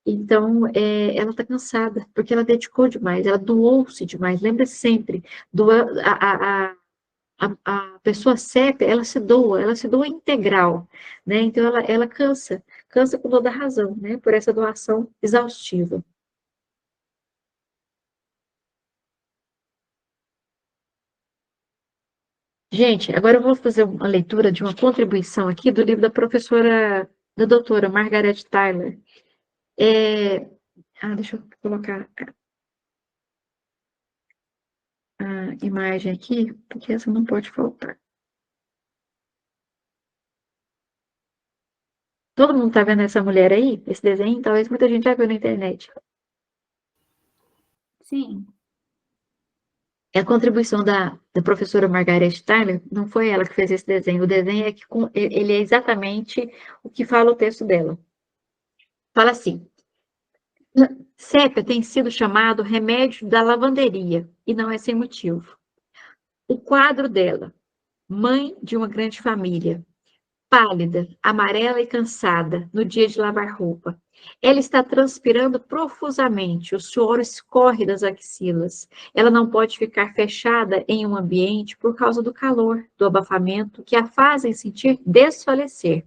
S1: Então, ela está cansada, porque ela dedicou demais, ela doou-se demais. Lembra sempre, a pessoa sépia, ela se doa integral, né? Então, ela cansa com toda a razão, né? Por essa doação exaustiva. Gente, agora eu vou fazer uma leitura de uma contribuição aqui do livro da doutora Margaret Tyler. Deixa eu colocar a imagem aqui, porque essa não pode faltar. Todo mundo tá vendo essa mulher aí? Esse desenho? Talvez muita gente já viu na internet.
S2: Sim.
S1: É a contribuição da professora Margaret Tyler, não foi ela que fez esse desenho. O desenho é que ele é exatamente o que fala o texto dela. Fala assim: sépia tem sido chamado remédio da lavanderia, e não é sem motivo. O quadro dela, mãe de uma grande família, pálida, amarela e cansada, no dia de lavar roupa. Ela está transpirando profusamente, o suor escorre das axilas. Ela não pode ficar fechada em um ambiente por causa do calor, do abafamento, que a fazem sentir desfalecer.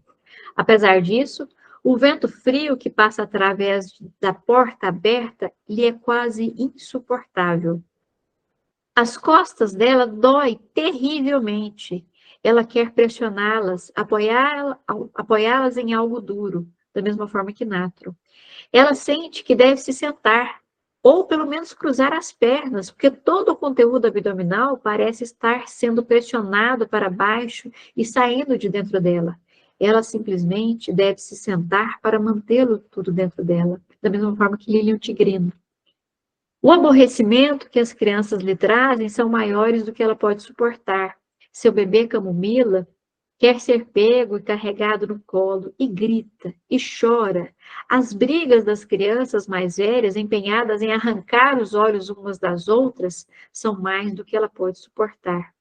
S1: Apesar disso, o vento frio que passa através da porta aberta lhe é quase insuportável. As costas dela dói terrivelmente. Ela quer pressioná-las, apoiá-las em algo duro, da mesma forma que Natro. Ela sente que deve se sentar, ou pelo menos cruzar as pernas, porque todo o conteúdo abdominal parece estar sendo pressionado para baixo e saindo de dentro dela. Ela simplesmente deve se sentar para mantê-lo tudo dentro dela, da mesma forma que Lilian Tigrino. O aborrecimento que as crianças lhe trazem são maiores do que ela pode suportar. Seu bebê camomila quer ser pego e carregado no colo, e grita, e chora. As brigas das crianças mais velhas, empenhadas em arrancar os olhos umas das outras, são mais do que ela pode suportar.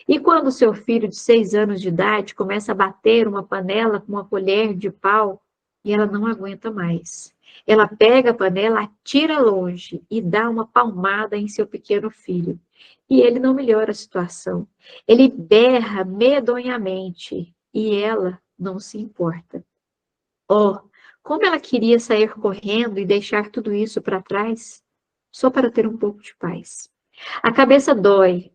S1: E quando seu filho de 6 anos de idade começa a bater uma panela com uma colher de pau, e ela não aguenta mais. Ela pega a panela, atira longe e dá uma palmada em seu pequeno filho. E ele não melhora a situação. Ele berra medonhamente e ela não se importa. Oh, como ela queria sair correndo e deixar tudo isso para trás, só para ter um pouco de paz. A cabeça dói.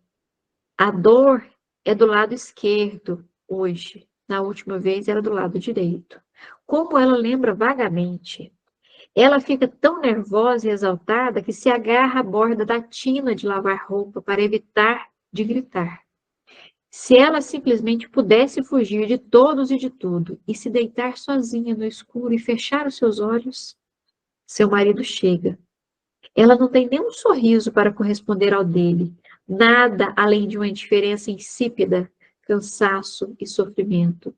S1: A dor é do lado esquerdo hoje. Na última vez era do lado direito. Como ela lembra vagamente. Ela fica tão nervosa e exaltada que se agarra à borda da tina de lavar roupa para evitar de gritar. Se ela simplesmente pudesse fugir de todos e de tudo e se deitar sozinha no escuro e fechar os seus olhos, seu marido chega. Ela não tem nenhum sorriso para corresponder ao dele, nada além de uma indiferença insípida, cansaço e sofrimento.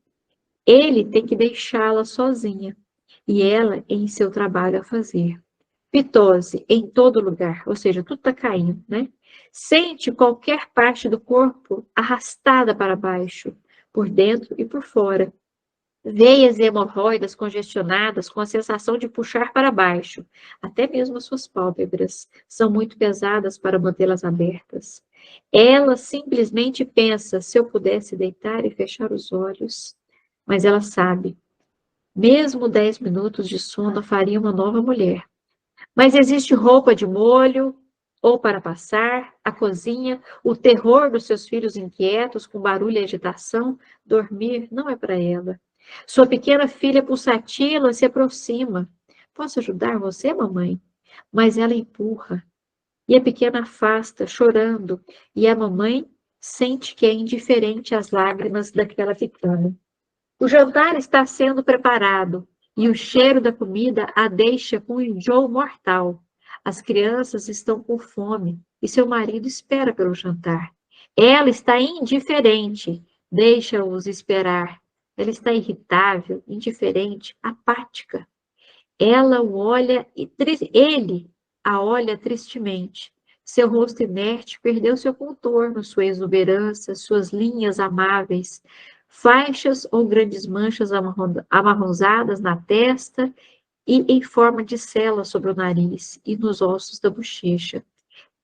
S1: Ele tem que deixá-la sozinha e ela em seu trabalho a fazer. Pitose em todo lugar, ou seja, tudo está caindo, né? Sente qualquer parte do corpo arrastada para baixo, por dentro e por fora. Veias e hemorroidas congestionadas com a sensação de puxar para baixo. Até mesmo as suas pálpebras são muito pesadas para mantê-las abertas. Ela simplesmente pensa, se eu pudesse deitar e fechar os olhos. Mas ela sabe, mesmo 10 minutos de sono faria uma nova mulher. Mas existe roupa de molho, ou para passar, a cozinha, o terror dos seus filhos inquietos, com barulho e agitação. Dormir não é para ela. Sua pequena filha pulsatila se aproxima. Posso ajudar você, mamãe? Mas ela empurra. E a pequena afasta, chorando. E a mamãe sente que é indiferente às lágrimas daquela pequena. O jantar está sendo preparado e o cheiro da comida a deixa com um enjoo mortal. As crianças estão com fome e seu marido espera pelo jantar. Ela está indiferente, deixa-os esperar. Ela está irritável, indiferente, apática. Ela o olha e ele a olha tristemente. Seu rosto inerte perdeu seu contorno, sua exuberância, suas linhas amáveis, faixas ou grandes manchas amarronzadas na testa e em forma de cela sobre o nariz e nos ossos da bochecha.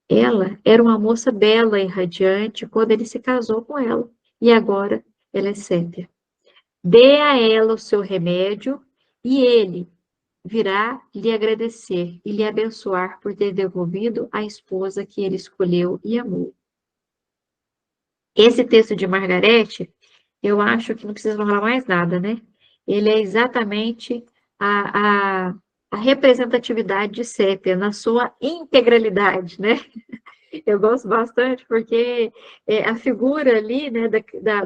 S1: Ela era uma moça bela e radiante quando ele se casou com ela, e agora ela é sépia. Dê a ela o seu remédio e ele virá lhe agradecer e lhe abençoar por ter devolvido a esposa que ele escolheu e amou. Esse texto de Margarete, eu acho que não precisa falar mais nada, né? Ele é exatamente a representatividade de Sépia na sua integralidade, né? Eu gosto bastante porque a figura ali, né,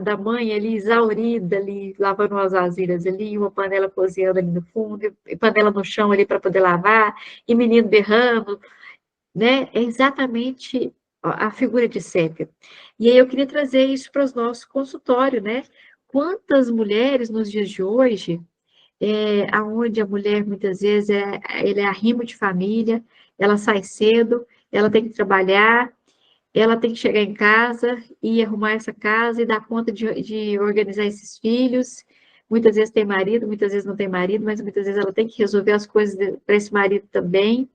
S1: da mãe ali exaurida, ali lavando as vasilhas ali, uma panela cozinhando ali no fundo, e panela no chão ali para poder lavar, e menino berrando, né? É exatamente a figura de Sépia. E aí eu queria trazer isso para os nossos consultórios, né? Quantas mulheres nos dias de hoje, aonde a mulher muitas vezes ela é arrimo de família, ela sai cedo, ela tem que trabalhar, ela tem que chegar em casa e arrumar essa casa e dar conta de organizar esses filhos. Muitas vezes tem marido, muitas vezes não tem marido, mas muitas vezes ela tem que resolver as coisas para esse marido também.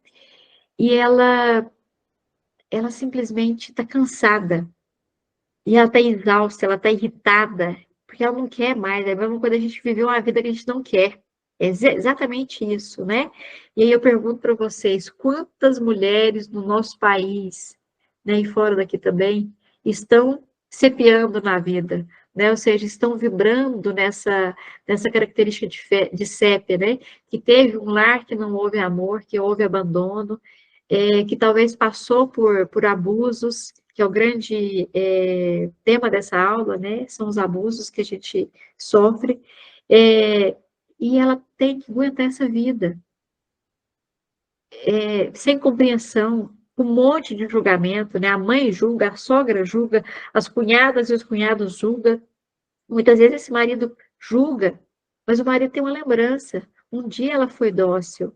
S1: E ela simplesmente está cansada. E ela está exausta, ela está irritada, porque ela não quer mais. É a mesma coisa a gente viver uma vida que a gente não quer. É exatamente isso, né? E aí eu pergunto para vocês, quantas mulheres no nosso país, né, e fora daqui também, estão sepiando na vida, né? Ou seja, estão vibrando nessa característica de sépia, né? Que teve um lar que não houve amor, que houve abandono, que talvez passou por abusos, que é o grande tema dessa aula, né? São os abusos que a gente sofre, e ela tem que aguentar essa vida, sem compreensão, um monte de julgamento, né? A mãe julga, a sogra julga, as cunhadas e os cunhados julgam, Muitas vezes esse marido julga, mas o marido tem uma lembrança. Um dia ela foi dócil.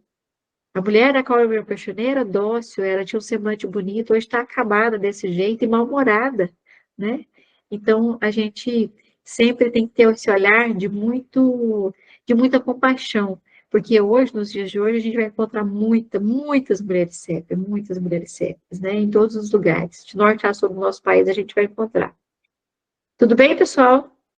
S1: A mulher da qual eu me apaixonei era dócil, ela tinha um semblante bonito, hoje está acabada desse jeito e mal-humorada, né? Então, a gente sempre tem que ter esse olhar de muita compaixão, porque hoje, nos dias de hoje, a gente vai encontrar muitas mulheres céficas, né? Em todos os lugares. De norte a sul do nosso país, a gente vai encontrar. Tudo bem, pessoal?